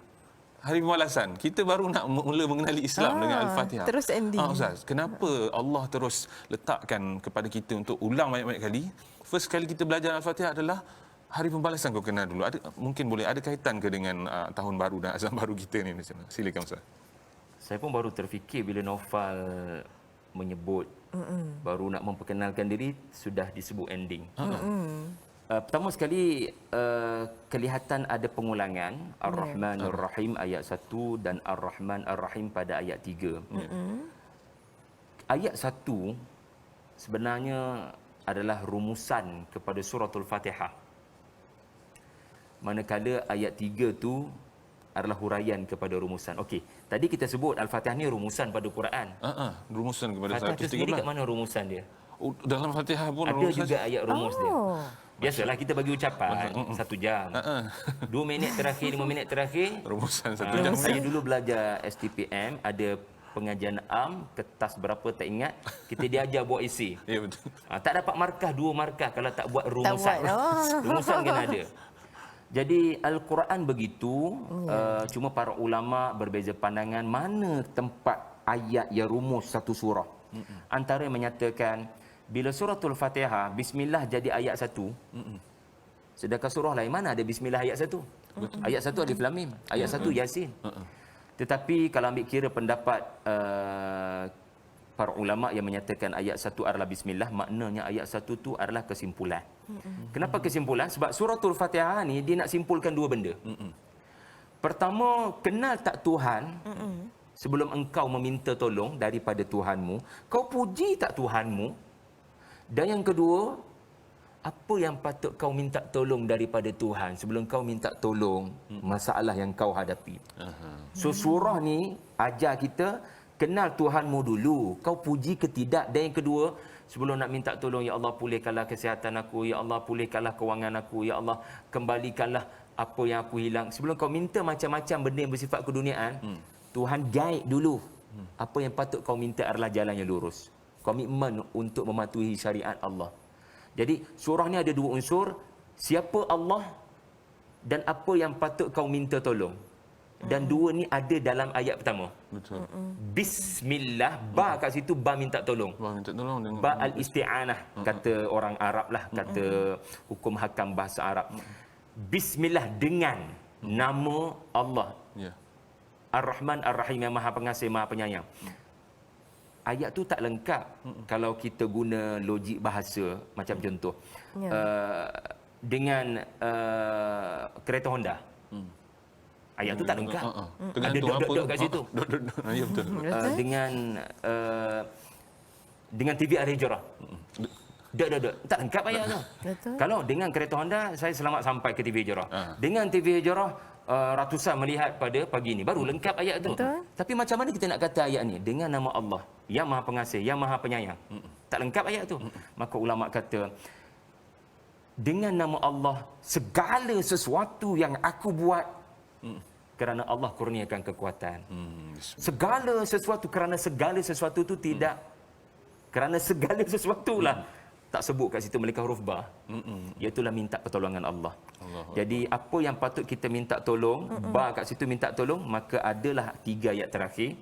hari pembalasan. Kita baru nak mula mengenali Islam dengan Al-Fatihah. Terus ending. Ustaz, kenapa Allah terus letakkan kepada kita untuk ulang banyak-banyak kali? First kali kita belajar Al-Fatihah adalah hari pembalasan, kau kenal dulu. Mungkin boleh ada kaitan ke dengan tahun baru dan azam baru kita ni? Silakan Ustaz. Saya pun baru terfikir bila Naufal menyebut baru nak memperkenalkan diri sudah disebut ending. Pertama sekali kelihatan ada pengulangan Ar-Rahman Ar-Rahim ayat 1 dan Ar-Rahman Ar-Rahim pada ayat 3. Ayat 1 sebenarnya adalah rumusan kepada suratul Fatihah. Manakala ayat 3 tu adalah huraian kepada rumusan. Okey, tadi kita sebut Al-Fatihah ni rumusan pada Quran. Rumusan kepada Fatihah tu sendiri kat 113. mana rumusan dia? Dalam Fatihah pun Ada rumus juga ayat rumus dia. Oh. Biasalah kita bagi ucapan 1 jam. 2 minit terakhir, 5 minit terakhir. rumusan 1 jam. Saya dulu belajar STPM, ada pengajian am, kertas berapa tak ingat, kita diajar buat isi. Ya betul. Tak dapat markah, 2 markah kalau tak buat rumusan. buat, oh. Rumusan kena ada. Jadi Al-Quran begitu, cuma para ulama berbeza pandangan mana tempat ayat yang rumus satu surah. Antara yang menyatakan bila suratul Fatihah bismillah jadi ayat 1. Sedangkan surah lain mana ada bismillah ayat 1? Ayat 1 Alif Lam Mim, ayat 1 Yasin. Tetapi kalau ambil kira pendapat para ulama yang menyatakan ayat 1 adalah bismillah, maknanya ayat 1 tu adalah kesimpulan. Kenapa kesimpulan? Sebab suratul Fatihah ni dia nak simpulkan 2 benda. Pertama, kenal tak Tuhan sebelum engkau meminta tolong daripada Tuhanmu. Kau puji tak Tuhanmu? Dan yang kedua, apa yang patut kau minta tolong daripada Tuhan sebelum kau minta tolong masalah yang kau hadapi. So surah ni ajar kita kenal Tuhanmu dulu. Kau puji ke tidak? Dan yang kedua, sebelum nak minta tolong, ya Allah pulihkanlah kesihatan aku, ya Allah pulihkanlah kewangan aku, ya Allah kembalikanlah apa yang aku hilang. Sebelum kau minta macam-macam benda yang bersifat keduniaan, Tuhan guide dulu. Apa yang patut kau minta adalah jalan yang lurus. Komitmen untuk mematuhi syariat Allah. Jadi surah ni ada 2 unsur, siapa Allah dan apa yang patut kau minta tolong. Dan 2 ni ada dalam ayat pertama. Betul. Bismillah, ba kat situ ba minta tolong. Wah, minta tolong dengan Ba al-isti'anah, kata orang Arab lah, kata hukum hakam bahasa Arab. Bismillah, dengan nama Allah. Ya. Ar-Rahman Ar-Rahim, yang Maha Pengasih, Maha Penyayang. Ayat tu tak lengkap kalau kita guna logik bahasa. Macam contoh, dengan kereta Honda. Ayat tu tak lengkap. Ada dot-dot kat situ. Ya betul. Dengan TV Al-Hijrah. Dot. Tak lengkap ayat tu. Betul. Kalau dengan kereta Honda, saya selamat sampai ke TV Hijrah. Dengan TV Hijrah, ratusan melihat pada pagi ini. Baru lengkap ayat tu. Betul. Tapi macam mana kita nak kata ayat ni? Dengan nama Allah, yang Maha Pengasih, yang Maha Penyayang. Tak lengkap ayat tu. Maka ulama kata, dengan nama Allah, segala sesuatu yang aku buat, kerana Allah kurniakan kekuatan. Segala sesuatu, kerana segala sesuatu tu tidak. Kerana segala sesuatu lah. Tak sebut kat situ mereka huruf ba. Iaitulah minta pertolongan Allah. Jadi apa yang patut kita minta tolong, ba kat situ minta tolong, maka adalah 3 ayat terakhir.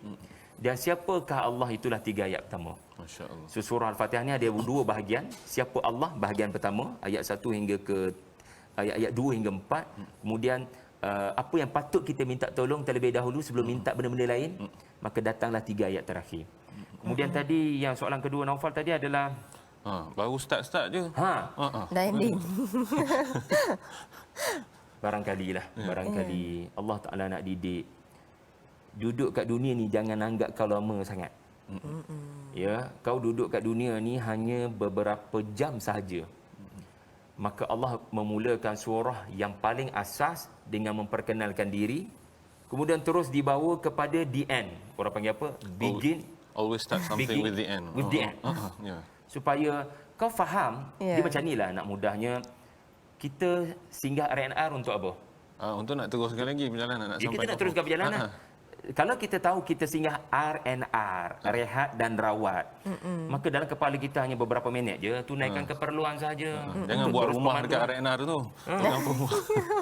Dan siapakah Allah, itulah 3 ayat pertama. Masya-Allah. So, surah Al-Fatihah ni ada 2 bahagian. Siapa Allah, bahagian pertama, ayat 1 hingga ke ayat 2 hingga 4. Kemudian apa yang patut kita minta tolong terlebih dahulu sebelum minta benda-benda lain, maka datanglah 3 ayat terakhir. Kemudian tadi yang soalan kedua Naufal tadi adalah Baru start je. Dah ending. Barangkali Allah Ta'ala nak didik. Duduk kat dunia ni jangan anggap kau lama sangat. Ya, kau duduk kat dunia ni hanya beberapa jam sahaja. Maka Allah memulakan surah yang paling asas dengan memperkenalkan diri. Kemudian terus dibawa kepada the end. Orang panggil apa? Begin. Always start something Begin with the end. with the end. Ya. Supaya kau faham, dia macam ni lah nak mudahnya. Kita singgah RNR untuk apa? Untuk nak teruskan lagi perjalanan, nak sampai Kita nak teruskan perjalanan. Kalau kita tahu kita singgah RNR, rehat dan rawat, maka dalam kepala kita hanya beberapa minit je, tunaikan keperluan saja. Jangan buat rumah dekat RNR tu. Jangan rumah.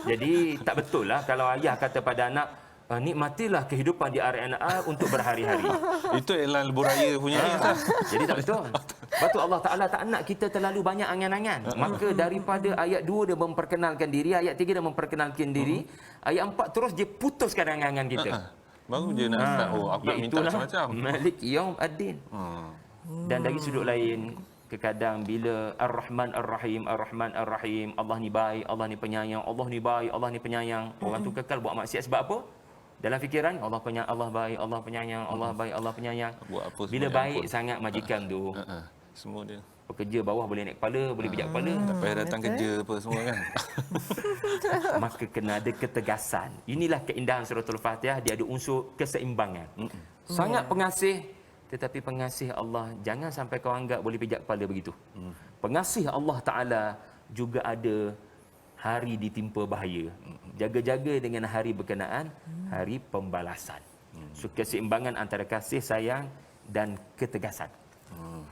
Jadi tak betul lah kalau ayah kata pada anak, nikmatilah kehidupan di RNR untuk berhari-hari. Itu Elan Buraya punya ni. Jadi tak betul. Lepas tu Allah Ta'ala tak nak kita terlalu banyak angan-angan. Maka daripada ayat 2 dia memperkenalkan diri, ayat 3 dia memperkenalkan diri, ayat 4 terus dia putuskan angan-angan kita. Baru dia nak start, aku nak minta macam-macam. Malik Yaum Ad-Din. Dan dari sudut lain, kadang bila Ar-Rahman Ar-Rahim, Ar-Rahman Ar-Rahim, Allah ni baik, Allah ni penyayang, Allah ni baik, Allah ni penyayang, orang tu kekal buat maksiat sebab apa? Dalam fikiran Allah baik, Allah penyayang, Allah baik, Allah penyayang. Buat apa bila baik sangat majikan tu, semua dia. pekerja bawah boleh naik kepala, boleh pijak kepala. Tak payah datang kerja apa semua kan. Maka kena ada ketegasan. Inilah keindahan suratul Fatihah, dia ada unsur keseimbangan. Sangat pengasih Tetapi pengasih Allah, jangan sampai kau anggap boleh pijak kepala begitu. Pengasih Allah Ta'ala juga ada hari ditimpa bahaya. Jaga-jaga dengan hari berkenaan, hari pembalasan. So, keseimbangan antara kasih sayang dan ketegasan.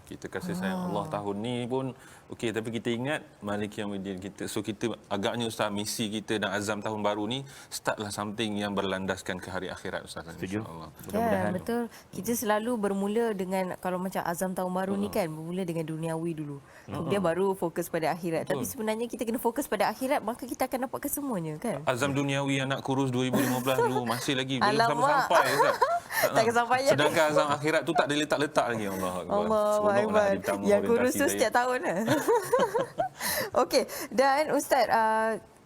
Kita kasih sayang Allah tahun ni pun okey, tapi kita ingat Malik Yaumiddin kita. So kita agaknya Ustaz, misi kita dan azam tahun baru ni startlah something yang berlandaskan ke hari akhirat Ustaz. Setuju. InsyaAllah. Ya, betul. Kita selalu bermula dengan, kalau macam azam tahun baru ni kan, bermula dengan duniawi dulu. Kemudian baru fokus pada akhirat. Tapi sebenarnya kita kena fokus pada akhirat, maka kita akan dapatkan semuanya kan. Azam duniawi anak kurus 2015 dulu masih lagi belum Alamak. sampai Ustaz. Tak kesampaian. Sedangkan azam akhirat tu tak diletak-letak lagi. Allah Akbar. Allah Seronoklah hari pertama yang kurus orientasi tu saya. setiap tahun. Okey, dan Ustaz,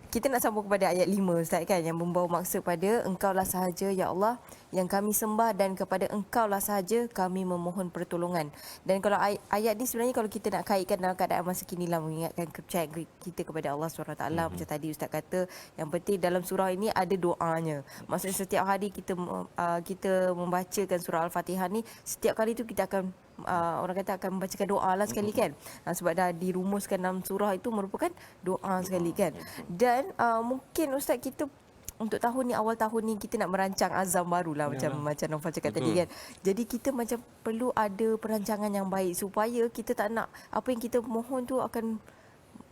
kita nak sambung kepada ayat 5 Ustaz kan, yang membawa maksud pada Engkaulah sahaja ya Allah yang kami sembah dan kepada Engkaulah sahaja kami memohon pertolongan. Dan kalau ayat ni sebenarnya kalau kita nak kaitkan dalam keadaan masa kini lah, mengingatkan kepercayaan kita kepada Allah SWT. Macam tadi Ustaz kata, yang penting dalam surah ini ada doanya. Maksudnya setiap hari kita membacakan surah Al-Fatihah ni, setiap kali tu kita akan orang kata akan membacakan doa lah sekali kan. Sebab dah dirumuskan dalam surah itu merupakan doa sekali kan. Dan mungkin Ustaz, kita untuk tahun ni, awal tahun ni kita nak merancang azam baru lah, macam Naufal cakap tadi kan. Jadi kita macam perlu ada perancangan yang baik supaya kita tak nak apa yang kita mohon tu akan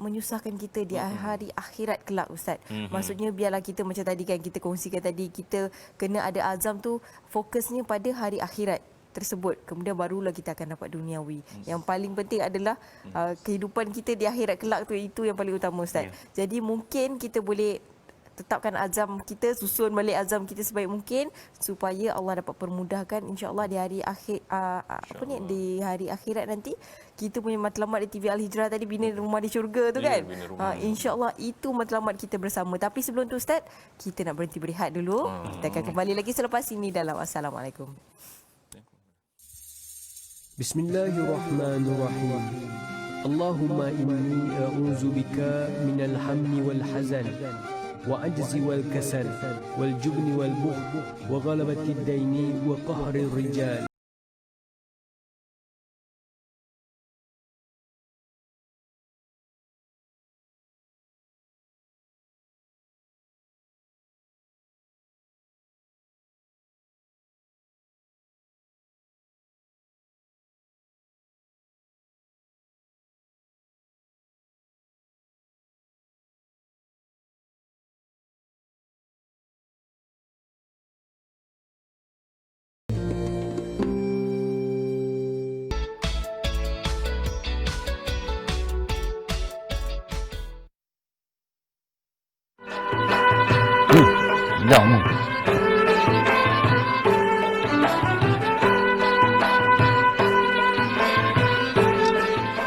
menyusahkan kita di hari akhirat kelak Ustaz. Maksudnya biarlah kita macam tadi kan, kita kongsikan tadi, kita kena ada azam tu fokusnya pada hari akhirat tersebut, kemudian barulah kita akan dapat duniawi. Yang paling penting adalah kehidupan kita di akhirat kelak tu, itu yang paling utama Ustaz. Jadi mungkin kita boleh tetapkan azam kita, susun balik azam kita sebaik mungkin supaya Allah dapat permudahkan, insya-Allah di hari akhir di hari akhirat nanti kita punya matlamat di TV Al-Hijrah tadi, bina rumah di syurga tu kan. Insya-Allah itu matlamat kita bersama. Tapi sebelum tu Ustaz, kita nak berhenti berehat dulu. Kita akan kembali lagi selepas ini dalam Assalamualaikum. Bismillahirrahmanirrahim. Allahumma inni a'udzu bika minal hammi wal hazan wa ajzi wal kasal wal jubni wal bukhl wa ghalabati ad-daini wa qahri ar-rijal. Jangan.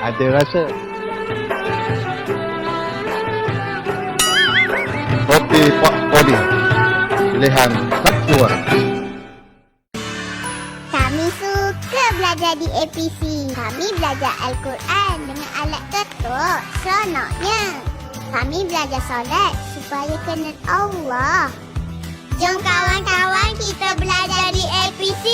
Ada rasa. Kopi Pak Odi. Pilihan satu orang. Kami suka belajar di APC. Kami belajar Al-Quran dengan alat ketuk. Seronoknya. Kami belajar solat supaya kenal Allah. Jom kawan-kawan kita belajar di APC.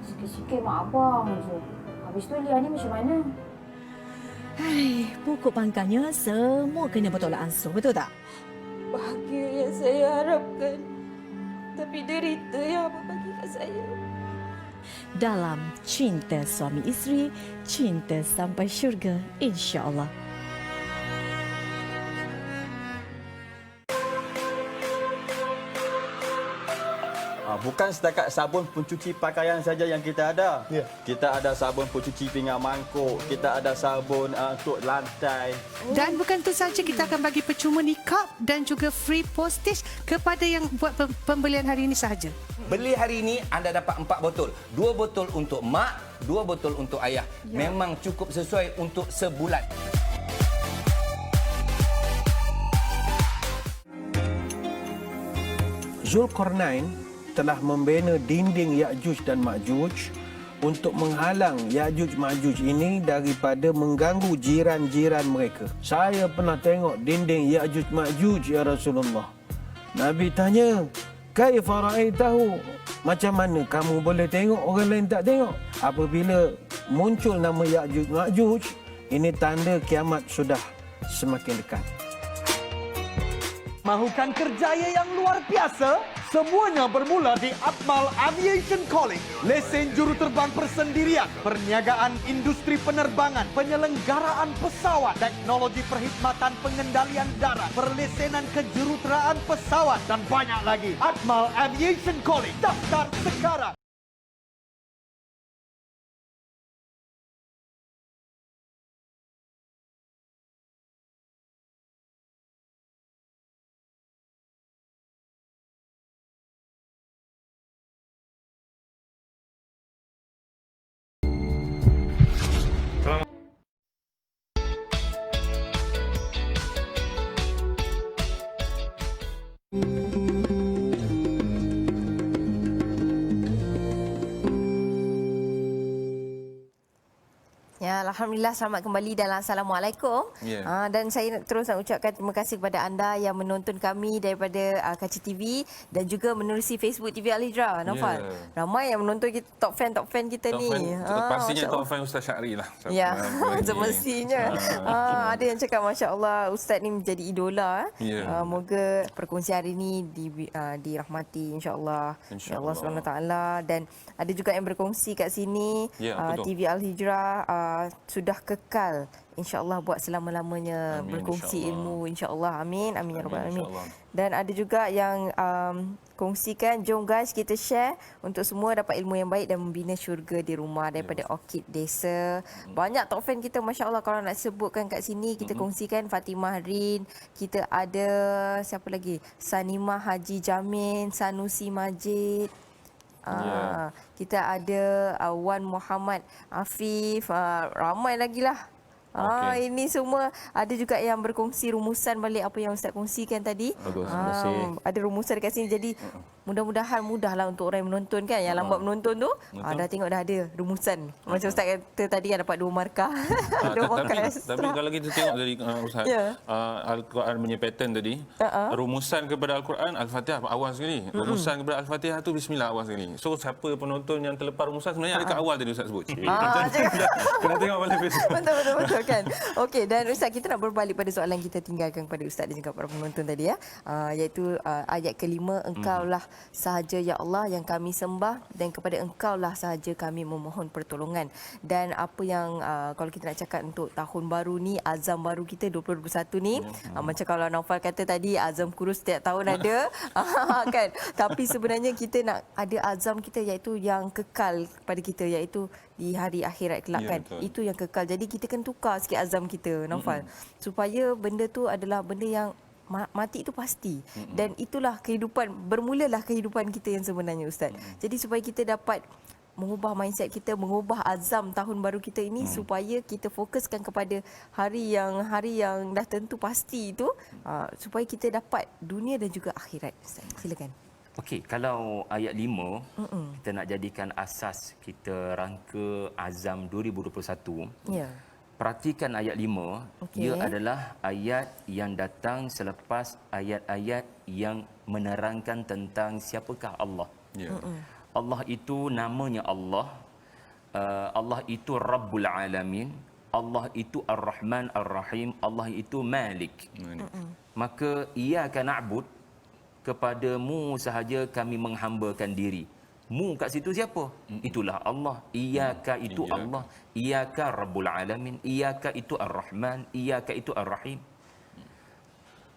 Sikit-sikit mak abang je. Habis tu Lia ni macam mana? Hai, pokok pangkalnya semua kena bertolak ansur, betul tak? Bahagia yang saya harapkan, tapi derita yang abang bagi kat saya. Dalam cinta suami isteri, cinta sampai syurga, insya-Allah. Bukan setakat sabun pencuci pakaian saja yang kita ada. Kita ada sabun pencuci pinggan mangkuk, kita ada sabun untuk lantai. Dan bukan itu saja, kita akan bagi percuma nikah dan juga free postage kepada yang buat pembelian hari ini sahaja. Beli hari ini anda dapat 4 botol. 2 botol untuk mak, 2 botol untuk ayah. Memang cukup sesuai untuk sebulan. Zulkarnain telah membina dinding Ya'juj dan Ma'juj untuk menghalang Ya'juj Ma'juj ini daripada mengganggu jiran-jiran mereka. Saya pernah tengok dinding Ya'juj Ma'juj ya Rasulullah. Nabi tanya, "Kaifa ra'aitahu?" Macam mana kamu boleh tengok orang lain tak tengok? Apabila muncul nama Ya'juj Ma'juj, ini tanda kiamat sudah semakin dekat. Mahukan kerjaya yang luar biasa? Semuanya bermula di Akmal Aviation College. Lesen juruterbang persendirian, perniagaan industri penerbangan, penyelenggaraan pesawat, teknologi perkhidmatan pengendalian darat, perlesenan kejuruteraan pesawat dan banyak lagi. Akmal Aviation College. Daftar sekarang. Ya, alhamdulillah, selamat kembali dan Assalamualaikum. Yeah. Dan saya terus nak ucapkan terima kasih kepada anda yang menonton kami daripada Kaca TV dan juga menerusi Facebook TV Al-Hijrah. Naufal, ramai yang menonton kita, top fan kita top ni. Pastinya top fan Ustaz Syahri lah. Ya, semestinya. Ada yang cakap Masya Allah, Ustaz ni menjadi idola. Moga perkongsian hari ini dirahmati insya-Allah. InsyaAllah SWT. Dan ada juga yang berkongsi kat sini, TV Al-Hijrah sudah kekal insya-Allah buat selama-lamanya, berkongsi ilmu insya-Allah. Amin amin ya rabbal alamin. Dan ada juga yang kongsikan, jom guys kita share untuk semua dapat ilmu yang baik dan membina syurga di rumah, daripada Orchid Desa. Banyak top fan kita masya-Allah, kalau nak sebutkan kat sini kita kongsikan Fatimah Rin, kita ada siapa lagi? Sanimah Haji Jamin, Sanusi Majid. Kita ada Wan Muhammad Afif, ramai lagi lah. Ini semua ada juga yang berkongsi rumusan balik apa yang Ustaz kongsikan tadi. Bagus, terima kasih. Ada rumusan dekat sini, jadi mudah-mudahan mudahlah untuk orang yang menonton kan, yang lambat menonton tu dah tengok dah ada rumusan. Macam Ustaz kata tadi kan, dapat 2 markah. 2 markah extra. Tapi kalau kita tengok dari Ustaz, Al-Quran punya pattern tadi, rumusan kepada Al-Quran, Al-Fatihah awal sekali. Rumusan kepada Al-Fatihah tu Bismillah awal sekali. So siapa penonton yang terlepas rumusan sebenarnya ada kat awal tadi Ustaz sebut. Kena tengok balik Facebook. Betul kan. Okey, dan Ustaz, kita nak berbalik pada soalan kita tinggalkan kepada Ustaz dan juga para penonton tadi ya. Iaitu ayat kelima, Engkaulah sahaja ya Allah yang kami sembah dan kepada Engkaulah sahaja kami memohon pertolongan. Dan apa yang kalau kita nak cakap untuk tahun baru ni, azam baru kita 2021 ni, macam kalau Naufal kata tadi, azam kurus setiap tahun ada kan. Tapi sebenarnya kita nak ada azam kita iaitu yang kekal pada kita, iaitu di hari akhirat kelak kan. Itu yang kekal. Jadi kita kan tukar sikit azam kita, Naufal, supaya benda tu adalah benda yang mati itu pasti. Dan itulah kehidupan, bermulalah kehidupan kita yang sebenarnya Ustaz. Jadi supaya kita dapat mengubah mindset kita, mengubah azam tahun baru kita ini, supaya kita fokuskan kepada hari yang dah tentu pasti itu, supaya kita dapat dunia dan juga akhirat. Ustaz, silakan. Okey, kalau ayat 5 kita nak jadikan asas kita rangka azam 2021. Perhatikan ayat 5, ia adalah ayat yang datang selepas ayat-ayat yang menerangkan tentang siapakah Allah. Allah itu namanya Allah. Allah itu Rabbul Alamin. Allah itu Ar-Rahman Ar-Rahim. Allah itu Malik. Maka iyyaka na'bud, kepadamu sahaja kami menghambakan diri. Mu kat situ siapa? Itulah Allah. Iyyaka itu Allah. Iyyaka Rabbul Alamin. Iyyaka itu Ar-Rahman. Iyyaka itu Ar-Rahim.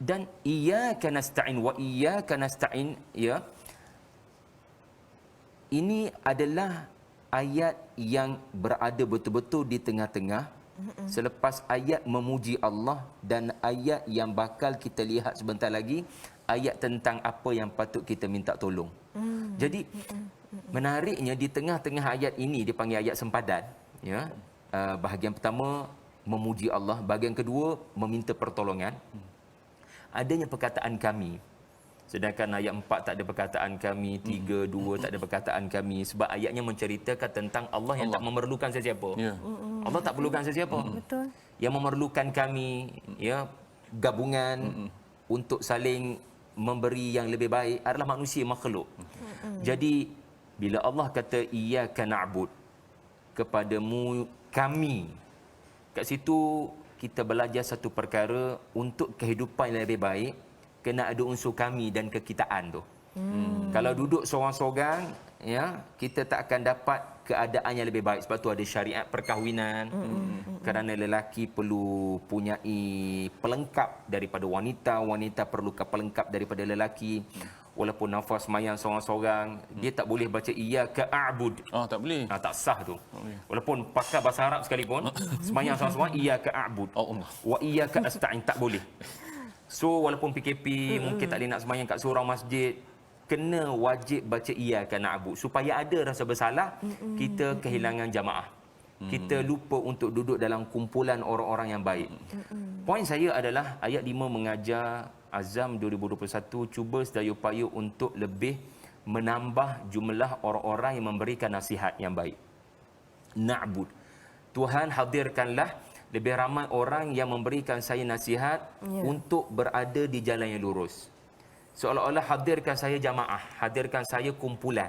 Dan iyyaka nasta'in wa iyyaka nasta'in, ya. Ini adalah ayat yang berada betul-betul di tengah-tengah. Selepas ayat memuji Allah dan ayat yang bakal kita lihat sebentar lagi, ayat tentang apa yang patut kita minta tolong. Jadi menariknya di tengah-tengah ayat ini dipanggil ayat sempadan, ya. Bahagian pertama memuji Allah, bahagian kedua meminta pertolongan. Adanya perkataan kami. Sedangkan ayat 4 tak ada perkataan kami, 3, 2 tak ada perkataan kami. Sebab ayatnya menceritakan tentang Allah yang tak memerlukan sesiapa. Allah tak perlukan sesiapa. Betul. Yang memerlukan kami, ya, gabungan untuk saling memberi yang lebih baik adalah manusia makhluk. Jadi bila Allah kata iyyaka na'bud, kepadamu kami, kat situ kita belajar satu perkara, untuk kehidupan yang lebih baik kena ada unsur kami dan kekitaan tu. Kalau duduk seorang-seorang, ya, kita tak akan dapat keadaan yang lebih baik. Sebab tu ada syariat perkahwinan. Kerana lelaki perlu punyai pelengkap daripada wanita, wanita perlu pelengkap daripada lelaki. Walaupun nafas semayang seorang-seorang, dia tak boleh baca iyyaka a'bud. Tak boleh. Tak sah tu. Walaupun pakar bahasa Arab sekalipun, semayang seorang-seorang iyyaka a'bud. Wa iyyaka asta'in, tak boleh. So walaupun PKP mungkin tak boleh nak semayang kat seorang masjid, kena wajib baca iyyaka na'bud supaya ada rasa bersalah, kita kehilangan jamaah. Kita lupa untuk duduk dalam kumpulan orang-orang yang baik. Poin saya adalah ayat 5 mengajar Azam 2021 cuba sedaya upaya untuk lebih menambah jumlah orang-orang yang memberikan nasihat yang baik. Na'bud. Tuhan hadirkanlah lebih ramai orang yang memberikan saya nasihat untuk berada di jalan yang lurus. Seolah-olah hadirkan saya jamaah, hadirkan saya kumpulan.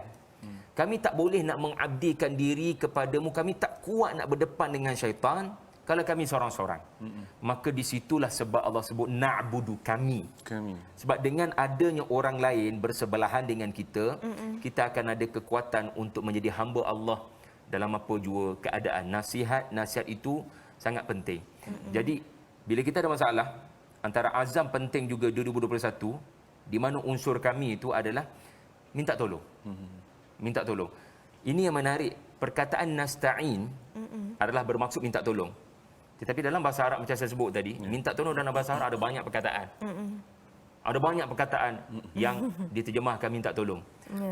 Kami tak boleh nak mengabdikan diri kepadamu, kami tak kuat nak berdepan dengan syaitan kalau kami seorang-seorang. Maka di situlah sebab Allah sebut na'budu, kami. Sebab dengan adanya orang lain bersebelahan dengan kita, kita akan ada kekuatan untuk menjadi hamba Allah dalam apa jua keadaan. Nasihat itu sangat penting. Jadi bila kita ada masalah, antara azam penting juga 2021, di mana unsur kami itu adalah minta tolong. Minta tolong. Ini yang menarik. Perkataan nasta'in adalah bermaksud minta tolong. Tetapi dalam bahasa Arab macam saya sebut tadi, minta tolong dalam bahasa Arab ada banyak perkataan. Ada banyak perkataan yang diterjemahkan minta tolong.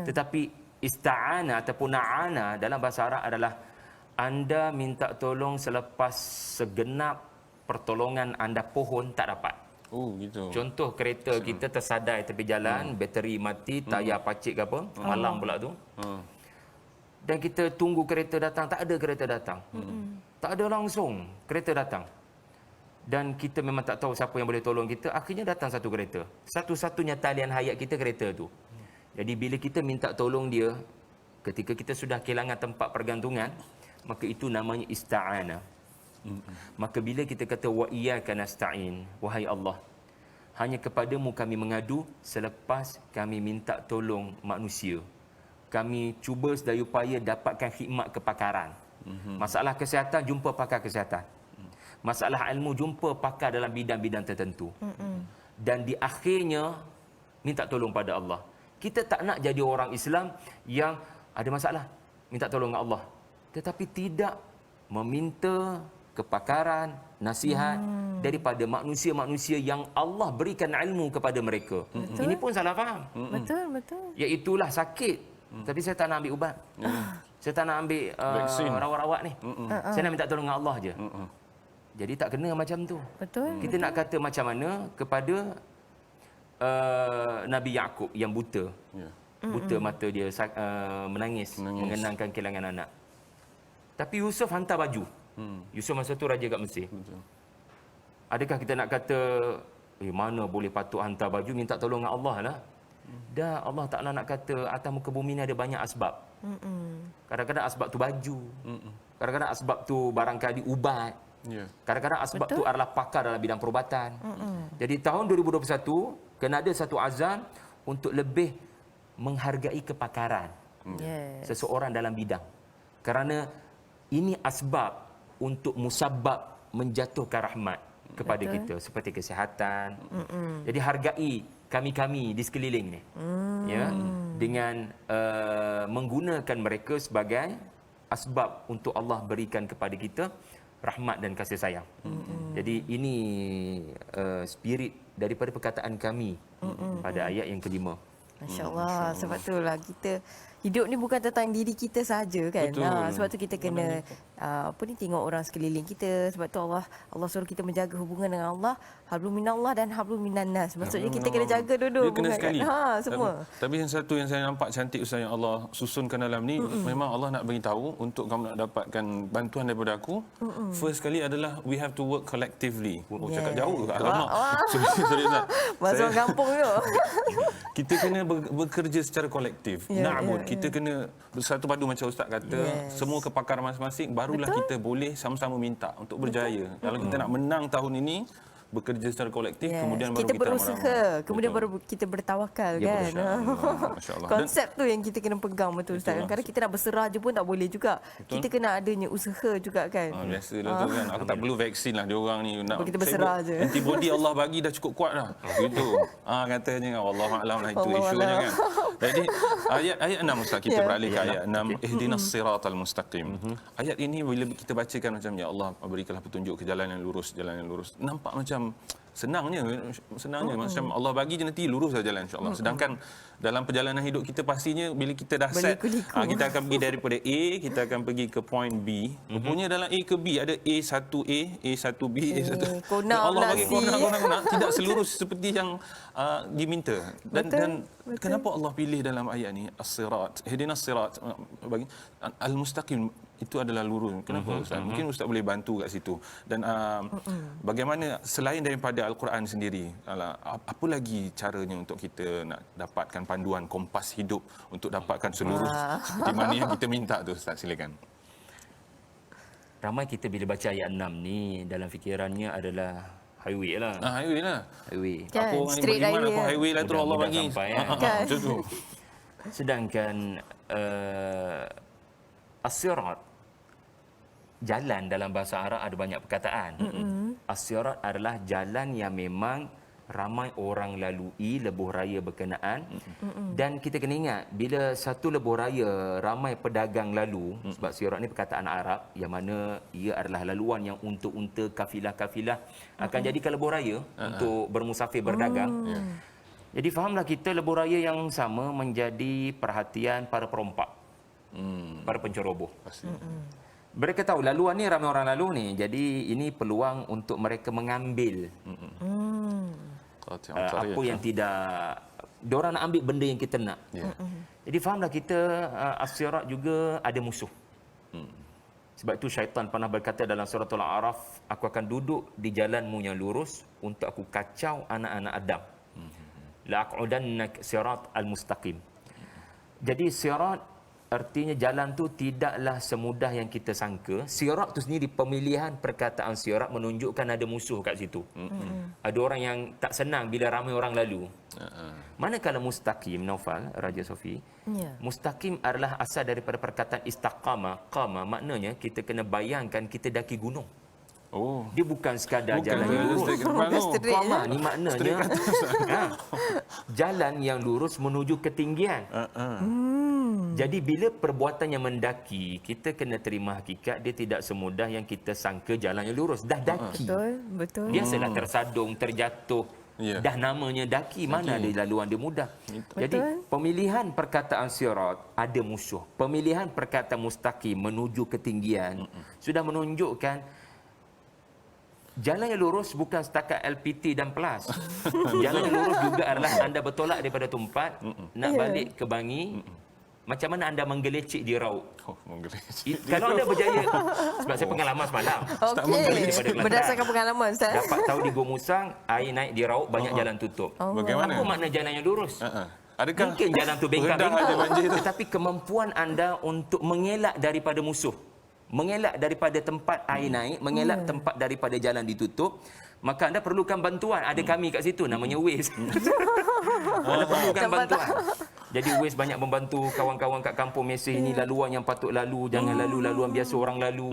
Tetapi ista'ana ataupun na'ana dalam bahasa Arab adalah anda minta tolong selepas segenap pertolongan anda pohon tak dapat. Gitu. Contoh kereta kita tersadai tepi jalan, bateri mati, tayar pacik ke apa, malam pula tu. Dan kita tunggu kereta datang, tak ada kereta datang. Tak ada langsung kereta datang. Dan kita memang tak tahu siapa yang boleh tolong kita, akhirnya datang satu kereta. Satu-satunya talian hayat kita kereta tu. Jadi bila kita minta tolong dia, ketika kita sudah kehilangan tempat pergantungan, maka itu namanya ista'ana. Maka bila kita kata wa iyyaka nasta'in, wahai Allah, hanya kepadamu kami mengadu selepas kami minta tolong manusia. Kami cuba sedaya upaya dapatkan khidmat kepakaran. Masalah kesihatan, jumpa pakar kesihatan. Masalah ilmu, jumpa pakar dalam bidang-bidang tertentu. Dan di akhirnya minta tolong pada Allah. Kita tak nak jadi orang Islam yang ada masalah, minta tolong dengan Allah, tetapi tidak meminta kepakaran, nasihat daripada manusia-manusia yang Allah berikan ilmu kepada mereka. Ini pun salah faham. Betul. Iaitulah sakit. Tapi saya tak nak ambil ubat. Saya tak nak ambil rawat-rawat ni. Saya nak minta tolong dengan Allah je. Jadi tak kena macam tu. Kita nak kata macam mana kepada Nabi Yaqub yang buta. Buta mata dia, menangis, mengenangkan kehilangan anak. Tapi Yusuf hantar baju. Yusuf masa tu raja kat Mesir. Adakah kita nak kata, mana boleh patut hantar baju, minta tolong dengan Allah lah. Dah, Allah Ta'ala nak kata atas muka bumi ni ada banyak asbab. Kadang-kadang asbab tu baju. Kadang-kadang asbab tu barangkali ubat. Kadang-kadang asbab tu adalah pakar dalam bidang perubatan. Jadi tahun 2021 kena ada satu azam untuk lebih menghargai kepakaran seseorang dalam bidang. Kerana ini asbab untuk musabab menjatuhkan rahmat kepada kita, seperti kesihatan. Jadi hargai kami-kami di sekeliling ni, ya, dengan menggunakan mereka sebagai asbab untuk Allah berikan kepada kita rahmat dan kasih sayang. Jadi ini spirit daripada perkataan kami pada ayat yang kelima. Masya Allah, sebab itulah kita hidup ni bukan tentang diri kita saja kan. Betul. Sebab tu kita kena tengok orang sekeliling kita. Sebab tu Allah suruh kita menjaga hubungan dengan Allah, hablum minallah dan hablum minannas. Maksudnya kita kena jaga dua-dua Dia kena hubungan sekali. semua. Tapi yang satu yang saya nampak cantik Ustaz yang Allah susunkan dalam ni, memang Allah nak beritahu untuk kamu nak dapatkan bantuan daripada aku. First kali adalah we have to work collectively. Cakap jauh ke? Alamak. Sorry Ustaz. Bahasa orang kampung tu. Kita kena bekerja secara kolektif. Na'bud. Kita kena bersatu padu macam Ustaz kata. Semua kepakaran masing-masing, barulah kita boleh sama-sama minta untuk berjaya. Kalau kita nak menang tahun ini, bekerja secara kolektif, kemudian baru kita berusaha, kemudian baru kita bertawakal kan. Masya-Allah. Konsep tu yang kita kena pegang betul Ustaz. Kadang-kadang kita nak berserah je pun tak boleh juga. Kita kena adanya usaha juga kan. Biasalah tu kan. Aku tak perlu vaksin lah dia orang ni nak. Kita berserah je. Antibody Allah bagi dah cukup kuat dah. Gitu. Katanya Allah Alam lah itu isunya kan. Jadi ayat 6 Ustaz, kita beralih ke ayat 6. Ihdinas siratal mustaqim. Ayat ini bila kita bacakan macam ya Allah berikanlah petunjuk ke jalan yang lurus, nampak macam senangnya macam Allah bagi je nanti lurus saja jalan insya-Allah. Sedangkan dalam perjalanan hidup kita pastinya bila kita dah set kita akan pergi daripada A, kita akan pergi ke point B. Rupanya dalam A ke B ada A1A, A1B, A1. Allah bagi konak tidak selurus seperti yang diminta. Dan kenapa Allah pilih dalam ayat ni as-sirat, ihdinas sirat bagi al-mustaqim itu adalah lurus. Kenapa Ustaz? Mungkin Ustaz boleh bantu kat situ. Dan bagaimana selain daripada Al-Quran sendiri, apa lagi caranya untuk kita nak dapatkan panduan kompas hidup untuk dapatkan selurus seperti mana yang kita minta tu Ustaz? Silakan. Ramai kita bila baca ayat 6 ni dalam fikirannya adalah highway lah. Highway lah. Highway. Kan, Apa orang ni straight beriman raya. apa highway lah tu Allah bagi. Sampai, Macam tu. Sedangkan as-sirat, jalan dalam bahasa Arab ada banyak perkataan. As-sirat adalah jalan yang memang ramai orang lalui, lebuh raya berkenaan. Dan kita kena ingat, bila satu lebuh raya ramai pedagang lalu, sebab sirat ni perkataan Arab yang mana ia adalah laluan yang unta-unta, kafilah-kafilah akan jadikan lebuh raya untuk bermusafir berdagang. Jadi fahamlah kita lebuh raya yang sama menjadi perhatian para perompak, para penceroboh. Mereka tahu laluan ni ramai orang lalu ni, jadi ini peluang untuk mereka mengambil apa yang tidak, diorang nak ambil benda yang kita nak. Jadi fahamlah kita as-sirat juga ada musuh. Sebab itu syaitan pernah berkata dalam surah Al-A'raf, aku akan duduk di jalanmu yang lurus untuk aku kacau anak-anak Adam. La'aqudannak sirat al-mustaqim. Jadi sirat artinya jalan tu tidaklah semudah yang kita sangka. Sirat tu sendiri, pemilihan perkataan sirat menunjukkan ada musuh kat situ. Ada orang yang tak senang bila ramai orang lalu. Manakala mustaqim, Naufal, Raja Sofi, mustaqim adalah asal daripada perkataan istaqama. Qama maknanya kita kena bayangkan kita daki gunung. Dia bukan sekadar jalan yang lurus. Qama ni maknanya jalan yang lurus menuju ketinggian. Jadi bila perbuatan yang mendaki, kita kena terima hakikat dia tidak semudah yang kita sangka jalan yang lurus. Dah daki. Betul. Biasalah tersadung, terjatuh. Dah namanya daki, mana ada laluan dia mudah. Jadi pemilihan perkataan sirat ada musuh. Pemilihan perkataan mustaqim menuju ketinggian sudah menunjukkan jalan yang lurus bukan setakat LPT dan Plus. Jalan yang lurus juga adalah anda bertolak daripada Tumpat nak balik ke Bangi. Macam mana anda menggelecik di Rauk? Kalau anda berjaya, sebab saya pengalaman semalam. Berdasarkan pengalaman Ustaz. Dapat tahu di Gomusang, air naik di Rauk, banyak jalan tutup. Bagaimana? Apa makna jalan yang lurus? Adakah mungkin jalan tu bengkak-bengkak, tetapi kemampuan anda untuk mengelak daripada musuh, mengelak daripada tempat air naik, mengelak tempat daripada jalan ditutup, maka anda perlukan bantuan. Ada kami kat situ namanya Waze. Anda perlukan bantuan. Jadi Waze banyak membantu kawan-kawan kat kampung mesej ini laluan yang patut lalu, jangan lalu laluan biasa orang lalu.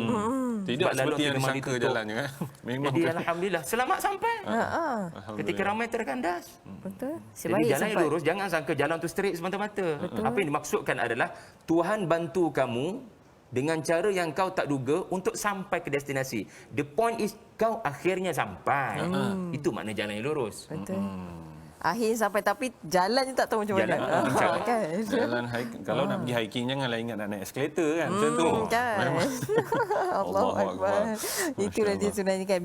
Tidak seperti yang disangka jalannya. Memang. Jadi alhamdulillah selamat sampai. Ketika ramai terkandas. Betul. Jadi jalan yang lurus, jangan sangka jalan tu straight semata-mata. Apa yang dimaksudkan adalah Tuhan bantu kamu dengan cara yang kau tak duga untuk sampai ke destinasi. The point is kau akhirnya sampai. Itu makna jalan yang lurus. Betul. Akhir sampai tapi jalan je tak tahu macam mana. Kan? Jalan kalau nak pergi hiking janganlah ingat nak naik eskalator kan. Macam tu. Kan. Allahu Akbar. Itulah dia sebenarnya kan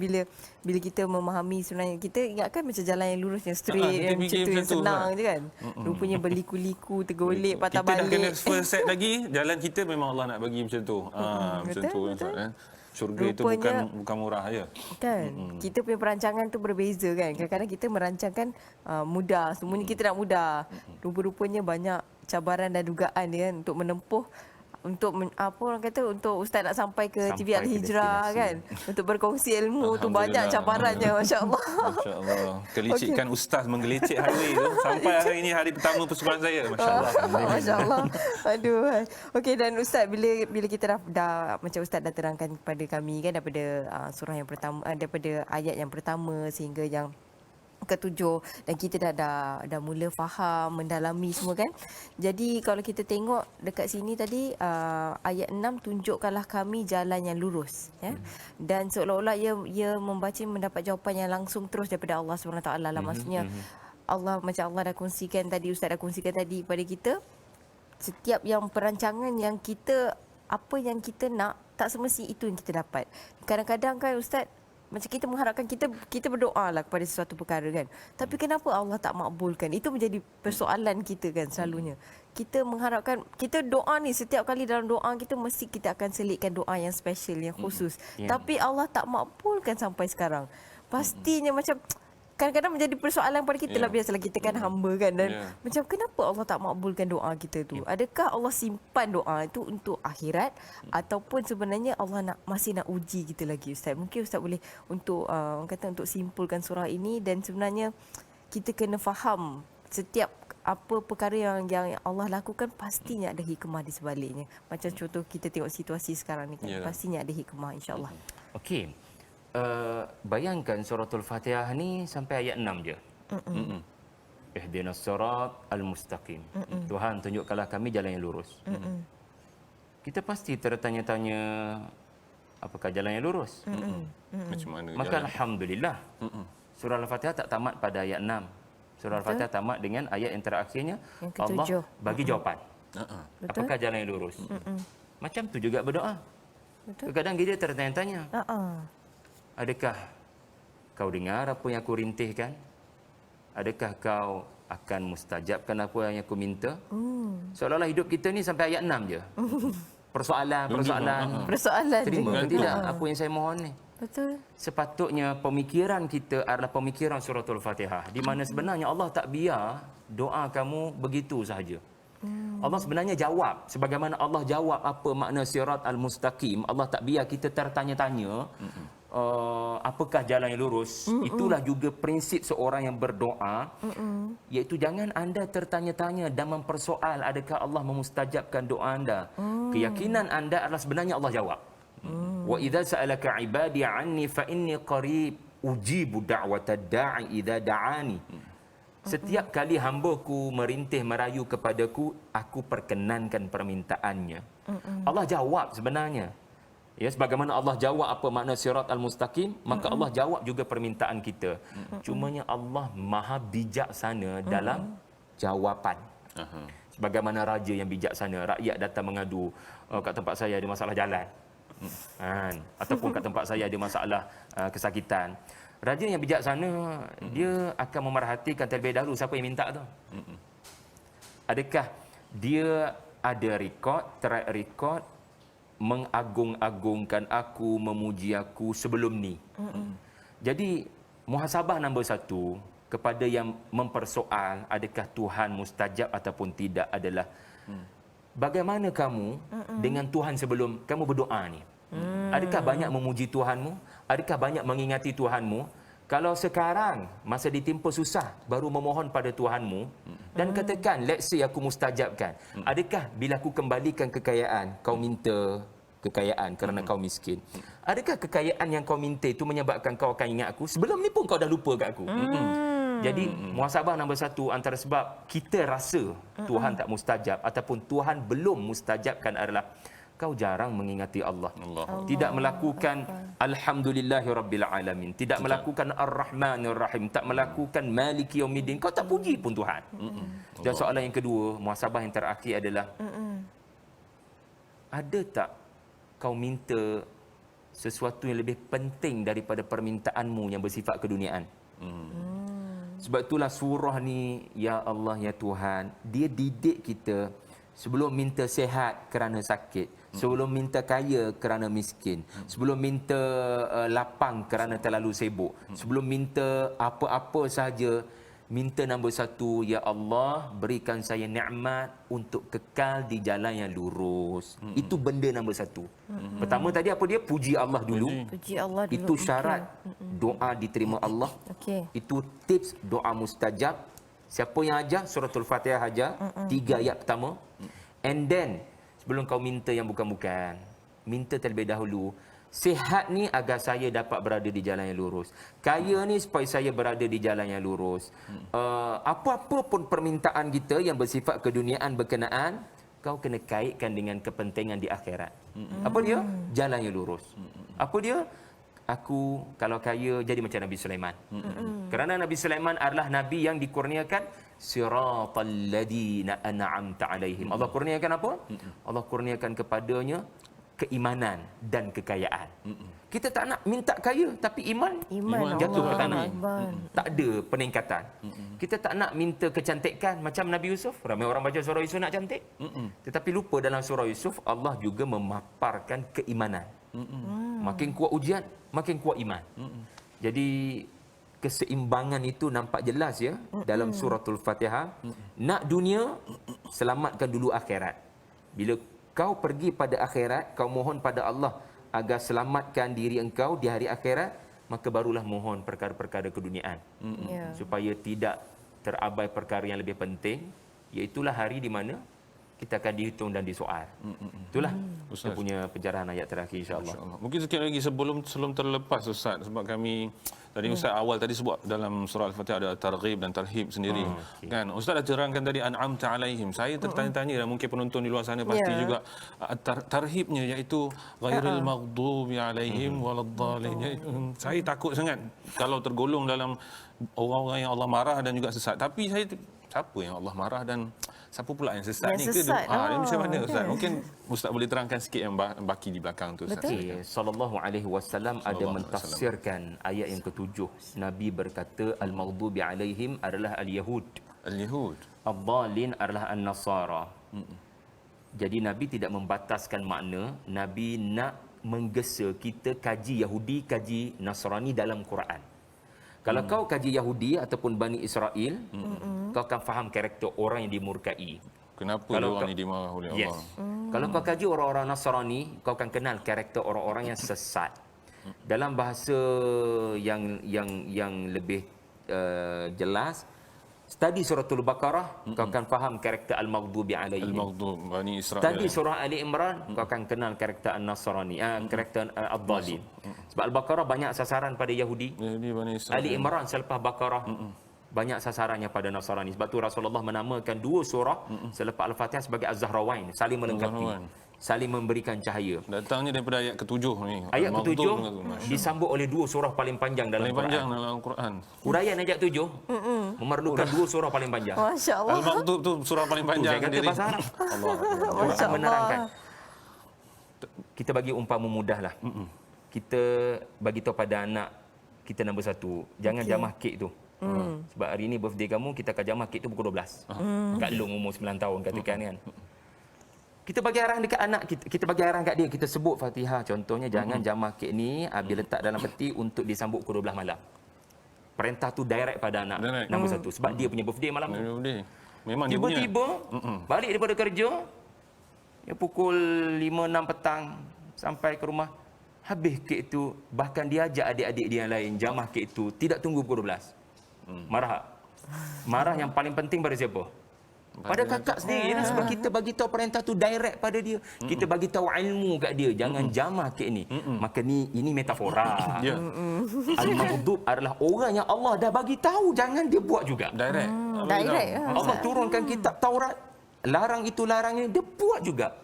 bila kita memahami sebenarnya kita ingatkan macam jalan yang lurus yang straight yang macam tu yang senang je kan. Rupanya berliku-liku tergolek patah balik. Kita dah kena first set lagi jalan kita memang Allah nak bagi macam tu. Macam tu kan. Syurga itu bukan murah ya. Kan. Kita punya perancangan tu berbeza kan. Kadang-kadang kita merancangkan mudah, semuanya kita nak mudah. Rupa-rupanya banyak cabaran dan dugaan kan untuk menempuh untuk apa orang kata untuk ustaz nak sampai ke TV Al-Hijrah kan untuk berkongsi ilmu tu banyak cabarannya masya-Allah. Masya-Allah. Kelicikkan ustaz menggelicik highway tu sampai hari ini hari pertama persekolahan saya masya-Allah. Masya-Allah. Aduh. Okey dan ustaz bila kita dah macam ustaz dah terangkan kepada kami kan daripada surah yang pertama daripada ayat yang pertama sehingga yang ketujuh dan kita dah mula faham mendalami semua kan. Jadi kalau kita tengok dekat sini tadi ayat 6 tunjukkanlah kami jalan yang lurus ya. Dan seolah-olah ia membaca mendapat jawapan yang langsung terus daripada Allah SWT lah. Maksudnya Allah macam Allah dah kongsikan tadi ustaz dah kongsikan tadi pada kita setiap yang perancangan yang kita apa yang kita nak tak semesti itu yang kita dapat. Kadang-kadang kan ustaz macam kita mengharapkan kita berdoa lah kepada sesuatu perkara kan. Tapi kenapa Allah tak makbulkan? Itu menjadi persoalan kita kan selalunya. Kita mengharapkan, kita doa ni setiap kali dalam doa kita mesti kita akan selitkan doa yang special, yang khusus. Tapi Allah tak makbulkan sampai sekarang. Pastinya macam kadang-kadang menjadi persoalan pada kita lah biasalah kita kan hamba kan dan macam kenapa Allah tak makbulkan doa kita tu? Adakah Allah simpan doa itu untuk akhirat ataupun sebenarnya Allah masih nak uji kita lagi ustaz? Mungkin ustaz boleh untuk orang kata untuk simpulkan surah ini dan sebenarnya kita kena faham setiap apa perkara yang Allah lakukan pastinya ada hikmah di sebaliknya. Macam contoh kita tengok situasi sekarang ni kan pastinya ada hikmah insya-Allah. Okey. Bayangkan suratul Fatihah ni sampai ayat 6 je. Ihdinas sirat al-mustaqim. Tuhan tunjukkanlah kami jalan yang lurus. Kita pasti tertanya-tanya apakah jalan yang lurus? Macam mana? Maka alhamdulillah. Surah Al-Fatihah tak tamat pada ayat 6. Surah Al-Fatihah tamat dengan ayat yang terakhirnya Allah bagi jawapan. Apakah jalan yang lurus? Macam tu juga berdoa. Kadang-kadang kita tertanya-tanya. Adakah kau dengar apa yang aku rintihkan? Adakah kau akan mustajabkan apa yang aku minta? Seolah-olah hidup kita ni sampai ayat 6 je. Persoalan. Terima ke tidak apa yang saya mohon ni? Betul. Sepatutnya pemikiran kita adalah pemikiran suratul Fatihah. Di mana sebenarnya Allah tak biar doa kamu begitu sahaja. Allah sebenarnya jawab. Sebagaimana Allah jawab apa makna sirat al-mustaqim. Allah tak biar kita tertanya-tanya. Apakah jalan yang lurus. Itulah juga prinsip seorang yang berdoa, iaitu jangan anda tertanya-tanya dan mempersoal adakah Allah memustajabkan doa anda. Keyakinan anda adalah sebenarnya Allah jawab. Wa idza sa'alaka 'ibadi 'anni fa inni qarib ujibu da'watad da'i idza da'ani. Setiap kali hamba-Ku merintih merayu kepadaku, aku perkenankan permintaannya. Allah jawab sebenarnya. Ya, sebagaimana Allah jawab apa makna sirat al-mustaqim, maka Allah jawab juga permintaan kita. Cumanya Allah maha bijaksana dalam jawapan. Sebagaimana raja yang bijaksana, rakyat datang mengadu, kat tempat saya ada masalah jalan. Ataupun kat tempat saya ada masalah kesakitan. Raja yang bijaksana, dia akan memerhatikan terlebih dahulu siapa yang minta tu. Adakah dia ada track record mengagung-agungkan aku, memuji aku sebelum ni. Jadi muhasabah nombor 1 kepada yang mempersoal adakah Tuhan mustajab ataupun tidak adalah bagaimana kamu dengan Tuhan sebelum kamu berdoa ni? Adakah banyak memuji Tuhanmu? Adakah banyak mengingati Tuhanmu? Kalau sekarang masa ditimpa susah baru memohon pada Tuhanmu dan katakan let's say aku mustajabkan. Adakah bila aku kembalikan kekayaan kau minta kekayaan kerana kau miskin? Adakah kekayaan yang kau minta itu menyebabkan kau akan ingat aku? Sebelum ni pun kau dah lupa kat aku. Jadi muhasabah nombor 1 antara sebab kita rasa Tuhan tak mustajab ataupun Tuhan belum mustajabkan adalah kau jarang mengingati Allah. Tidak melakukan Alhamdulillahirabbil alamin. Tidak melakukan Ar-Rahmanir Rahim, tak melakukan Maliki Yaumiddin, kau tak puji pun Tuhan. Dan soalan yang kedua, muhasabah yang terakhir adalah ada tak kau minta sesuatu yang lebih penting daripada permintaanmu yang bersifat keduniaan? Sebab itulah surah ni, ya Allah ya Tuhan, dia didik kita sebelum minta sihat kerana sakit, sebelum minta kaya kerana miskin, sebelum minta lapang kerana terlalu sibuk, sebelum minta apa-apa sahaja, minta nombor satu, ya Allah berikan saya nikmat untuk kekal di jalan yang lurus. Itu benda nombor satu. Pertama tadi apa dia? Puji Allah dulu. Puji Allah dulu. Itu syarat doa diterima Allah. Itu tips doa mustajab. Siapa yang ajar? Suratul Fatihah ajar. 3 ayat pertama. And then, sebelum kau minta yang bukan-bukan, minta terlebih dahulu, sihat ni agar saya dapat berada di jalan yang lurus. Kaya ni supaya saya berada di jalan yang lurus. Apa-apa pun permintaan kita yang bersifat keduniaan berkenaan, kau kena kaitkan dengan kepentingan di akhirat. Apa dia? Jalan yang lurus. Apa dia? Aku kalau kaya jadi macam Nabi Sulaiman. Kerana Nabi Sulaiman adalah Nabi yang dikurniakan siratal ladina an'amta alaihim. Allah kurniakan apa? Allah kurniakan kepadanya keimanan dan kekayaan. Kita tak nak minta kaya tapi iman jatuh ke tanah. Tak ada peningkatan. Kita tak nak minta kecantikan macam Nabi Yusuf. Ramai orang baca surah Yusuf nak cantik. Tetapi lupa dalam surah Yusuf Allah juga memaparkan keimanan. Makin kuat ujian, makin kuat iman. Jadi keseimbangan itu nampak jelas ya dalam suratul Fatihah. Nak dunia, selamatkan dulu akhirat. Bila kau pergi pada akhirat, kau mohon pada Allah agar selamatkan diri engkau di hari akhirat, maka barulah mohon perkara-perkara keduniaan. Supaya tidak terabai perkara yang lebih penting, iaitulah hari di mana kita akan dihitung dan disoal. Itulah kita punya penjarahan ayat terakhir insya-Allah. Mungkin sikit lagi sebelum terlepas Ustaz, sebab kami tadi Ustaz awal tadi sebut dalam surah Al-Fatihah ada targhib dan tarhib sendiri. Kan Ustaz dah terangkan tadi an'amta alaihim. Saya tertanya-tanya dan mungkin penonton di luar sana pasti juga tarhibnya iaitu ghairil maghdubi alaihim waladdallin. Saya takut sangat kalau tergolong dalam orang-orang yang Allah marah dan juga sesat. Tapi saya siapa yang Allah marah dan siapa pula yang sesat ni? Macam mana Ustaz? Mungkin Ustaz boleh terangkan sikit yang baki di belakang tu Ustaz. Sallallahu alaihi wasallam ada mentafsirkan ayat yang ketujuh. Nabi berkata al-maghdubi alaihim adalah al-yahud. Al-yahud. Ad-dallin adalah an-nasara. Jadi Nabi tidak membataskan makna. Nabi nak menggesa kita kaji Yahudi, kaji Nasrani dalam Quran. Kalau kau kaji Yahudi ataupun Bani Israel, kau akan faham karakter orang yang dimurkai. Kenapa orang ini dimarah oleh Allah? Kalau kau kaji orang-orang Nasrani, kau akan kenal karakter orang-orang yang sesat. Dalam bahasa yang lebih jelas, study suratul Baqarah, kau akan faham karakter al-maghdubi alaihim. Al-maghdub Bani Israel. Study surah Ali Imran, kau akan kenal karakter an-Nasrani, karakter ad-dallin. Sebab Al-Baqarah banyak sasaran pada Yahudi. Ali Imran selepas Baqarah banyak sasarannya pada Nasrani. Sebab tu Rasulullah menamakan 2 surah selepas Al-Fatihah sebagai Az-Zahrawain, saling melengkapi, saling memberikan cahaya. Datangnya daripada ayat ke-7 ni. Ayat ke-7 disambut oleh 2 surah paling panjang dalam Quran. Huraian ayat 7 memerlukan 2 surah paling panjang. Masya-Allah. Al-Maktub tu surah paling panjang sendiri. Bahasa Arab. Allah menerangkan. Kita bagi umpama mudahlah. Kita bagi tahu pada anak kita nombor 1, jangan jamah kek tu. Sebab hari ni birthday kamu, kita akan jamah kek tu pukul 12. Kat Long umur 9 tahun katakan kan. Kita bagi arahan dekat anak kita bagi arahan kat dia, kita sebut Fatihah contohnya, jangan jamah kek ni habis letak dalam peti untuk disambut pukul 12 malam. Perintah tu direct pada anak nombor 1 sebab dia punya birthday malam tu. Memang dia punya. Tiba-tiba balik daripada kerja ya pukul 5-6 petang sampai ke rumah, habis kek tu, bahkan dia ajak adik-adik dia yang lain jamah kek tu, tidak tunggu pukul 12. Marah. Marah yang paling penting pada siapa? Pada kakak sendiri lah, sebab kita bagi tahu perintah tu direct pada dia. Kita bagi tahu ilmu kat dia, jangan jamah kek ni. Maka ini metafora. Al-maghdub adalah orang yang Allah dah bagi tahu jangan dia buat juga. Direct. Allah turunkan kitab Taurat, larang itu larang ini, dia buat juga.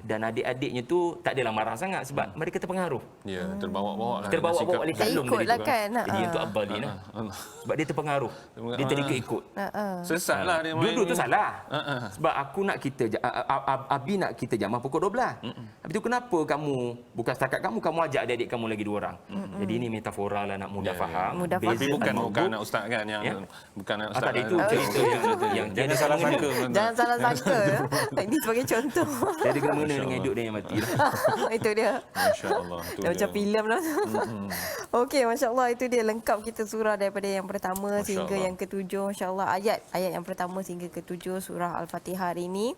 Dan adik-adiknya tu tak adalah marah sangat sebab mereka terpengaruh. Ya, terbawa-bawa lah. Terbawa-bawa oleh kalung tadi ikutlah tu kan. Jadi untuk Abdali lah. Sebab dia terpengaruh. Dia terikut-ikut. Sesat lah dia main Dulu tu ni. salah. Sebab aku nak kita Abi nak kita jamah pukul 12. Habis tu kenapa kamu bukan setakat kamu ajak adik-adik kamu lagi 2 orang. Jadi ini metafora lah nak mudah faham. Mudah Tapi faham. bukan anak ustaz kan yang bukan anak ustaz. Tak ada itu cerita yang jangan salah sangka. Jangan salah sangka. Ini sebagai contoh. Dia ada kena dengan hidup dia yang mati lah. Itu dia. Masya-Allah. Dah macam filem lah. Okey, masya-Allah itu dia lengkap kita surah daripada yang pertama sehingga yang ke-7. Masya-Allah ayat yang pertama sehingga ke-7 surah Al-Fatihah hari ini.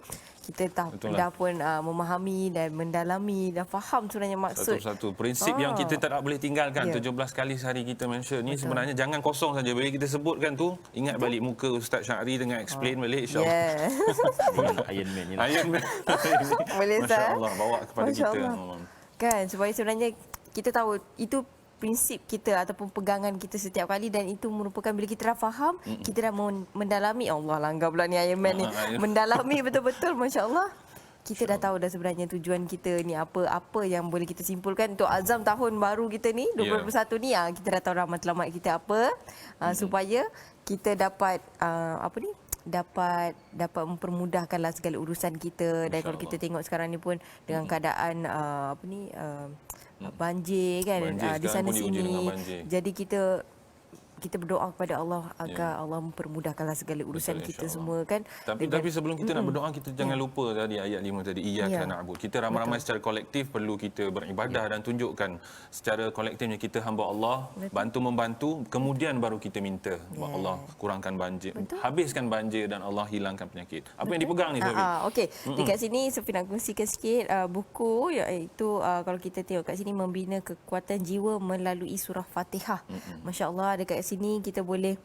Kita dah pun memahami dan mendalami dan faham sebenarnya maksud. Satu-satu prinsip yang kita tak boleh tinggalkan. 17 kali sehari kita mention ni sebenarnya jangan kosong saja. Bila kita sebutkan tu, ingat balik muka Ustaz Syahri dengan explain balik insya-Allah. Iron Man ni. Iron Man. Boleh Ustaz. Masya-Allah bawa kepada kita. Kan supaya sebenarnya kita tahu itu prinsip kita ataupun pegangan kita setiap kali dan itu merupakan bila kita dah faham, kita dah mendalami. Allah langgar pula ni Iron Man ni. Mendalami betul-betul masya-Allah. Kita dah tahu dah sebenarnya tujuan kita ni apa yang boleh kita simpulkan untuk azam tahun baru kita ni 2021 ni kita dah tahu matlamat kita apa supaya kita dapat dapat mempermudahkanlah segala urusan kita. Dan kalau kita tengok sekarang ni pun dengan keadaan banjir kan di sana sini. Jadi kita berdoa kepada Allah agar Allah mempermudahkanlah segala urusan kita semua kan. Tapi sebelum kita nak berdoa, kita jangan lupa tadi ayat 5 tadi, iyyaka na'budu. Kita ramai-ramai secara kolektif perlu kita beribadah dan tunjukkan secara kolektifnya kita hamba Allah, bantu-membantu, kemudian baru kita minta Allah kurangkan banjir, habiskan banjir dan Allah hilangkan penyakit. Apa yang dipegang ni Sofi? Okey, dekat sini Sofi nak kongsikan sikit buku iaitu kalau kita tengok kat sini membina kekuatan jiwa melalui surah Fatihah. Masya-Allah dekat sini kita boleh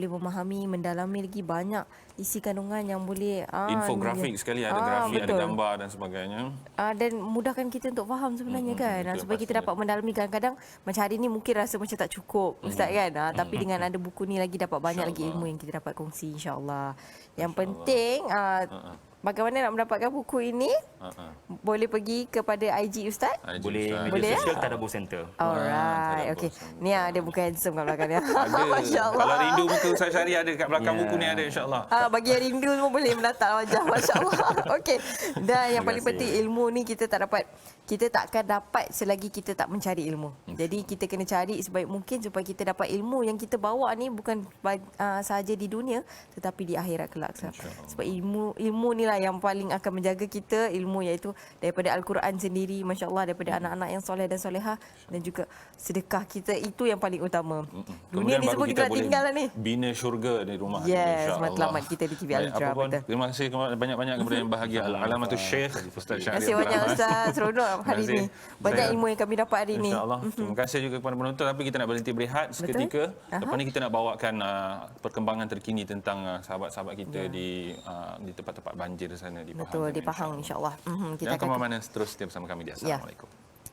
memahami, mendalami lagi banyak isi kandungan yang boleh infografik sekali, ada grafik, ada gambar dan sebagainya. Dan mudahkan kita untuk faham sebenarnya kan. Supaya kita dapat mendalami kadang-kadang macam hari ni mungkin rasa macam tak cukup Ustaz kan. Tapi dengan ada buku ni lagi dapat banyak lagi ilmu yang kita dapat kongsi insya-Allah. Yang penting bagaimana nak mendapatkan buku ini? Boleh pergi kepada IG Ustaz? Boleh media sosial Tadabbur Center. Alright, okey. Ni ada buku handsome kat belakang dia. Masya-Allah. Kalau rindu muka Ustaz Syahri ada kat belakang buku ni ada insya-Allah. Bagi yang rindu semua boleh menatap wajah masya-Allah. Okey. Dan yang paling penting ilmu ni kita takkan dapat selagi kita tak mencari ilmu. Jadi kita kena cari sebaik mungkin supaya kita dapat ilmu yang kita bawa ni bukan sahaja di dunia tetapi di akhirat kelak. Sebab ilmu ni lah yang paling akan menjaga kita, ilmu iaitu daripada Al-Quran sendiri, masya-Allah, daripada anak-anak yang soleh dan solehah dan juga sedekah kita, itu yang paling utama. Dunia ni semua kita nak tinggal lah ni. Bina syurga di rumah insya-Allah. Matlamat kita di TV Al-Hijrah. Terima kasih banyak-banyak kepada yang bahagia. Alamatul Syekh Ustaz Syahri. Terima kasih banyak Ustaz, seronok hari ini. Banyak ilmu yang kami dapat hari ini. Insya-Allah. Terima kasih juga kepada penonton, tapi kita nak berhenti berehat seketika. Lepas ni kita nak bawakan perkembangan terkini tentang sahabat-sahabat kita di tempat-tempat banjir sana di Pahang. Betul, di Pahang insya-Allah. Kita akan kemana-mana terus bersama kami di Assalamualaikum.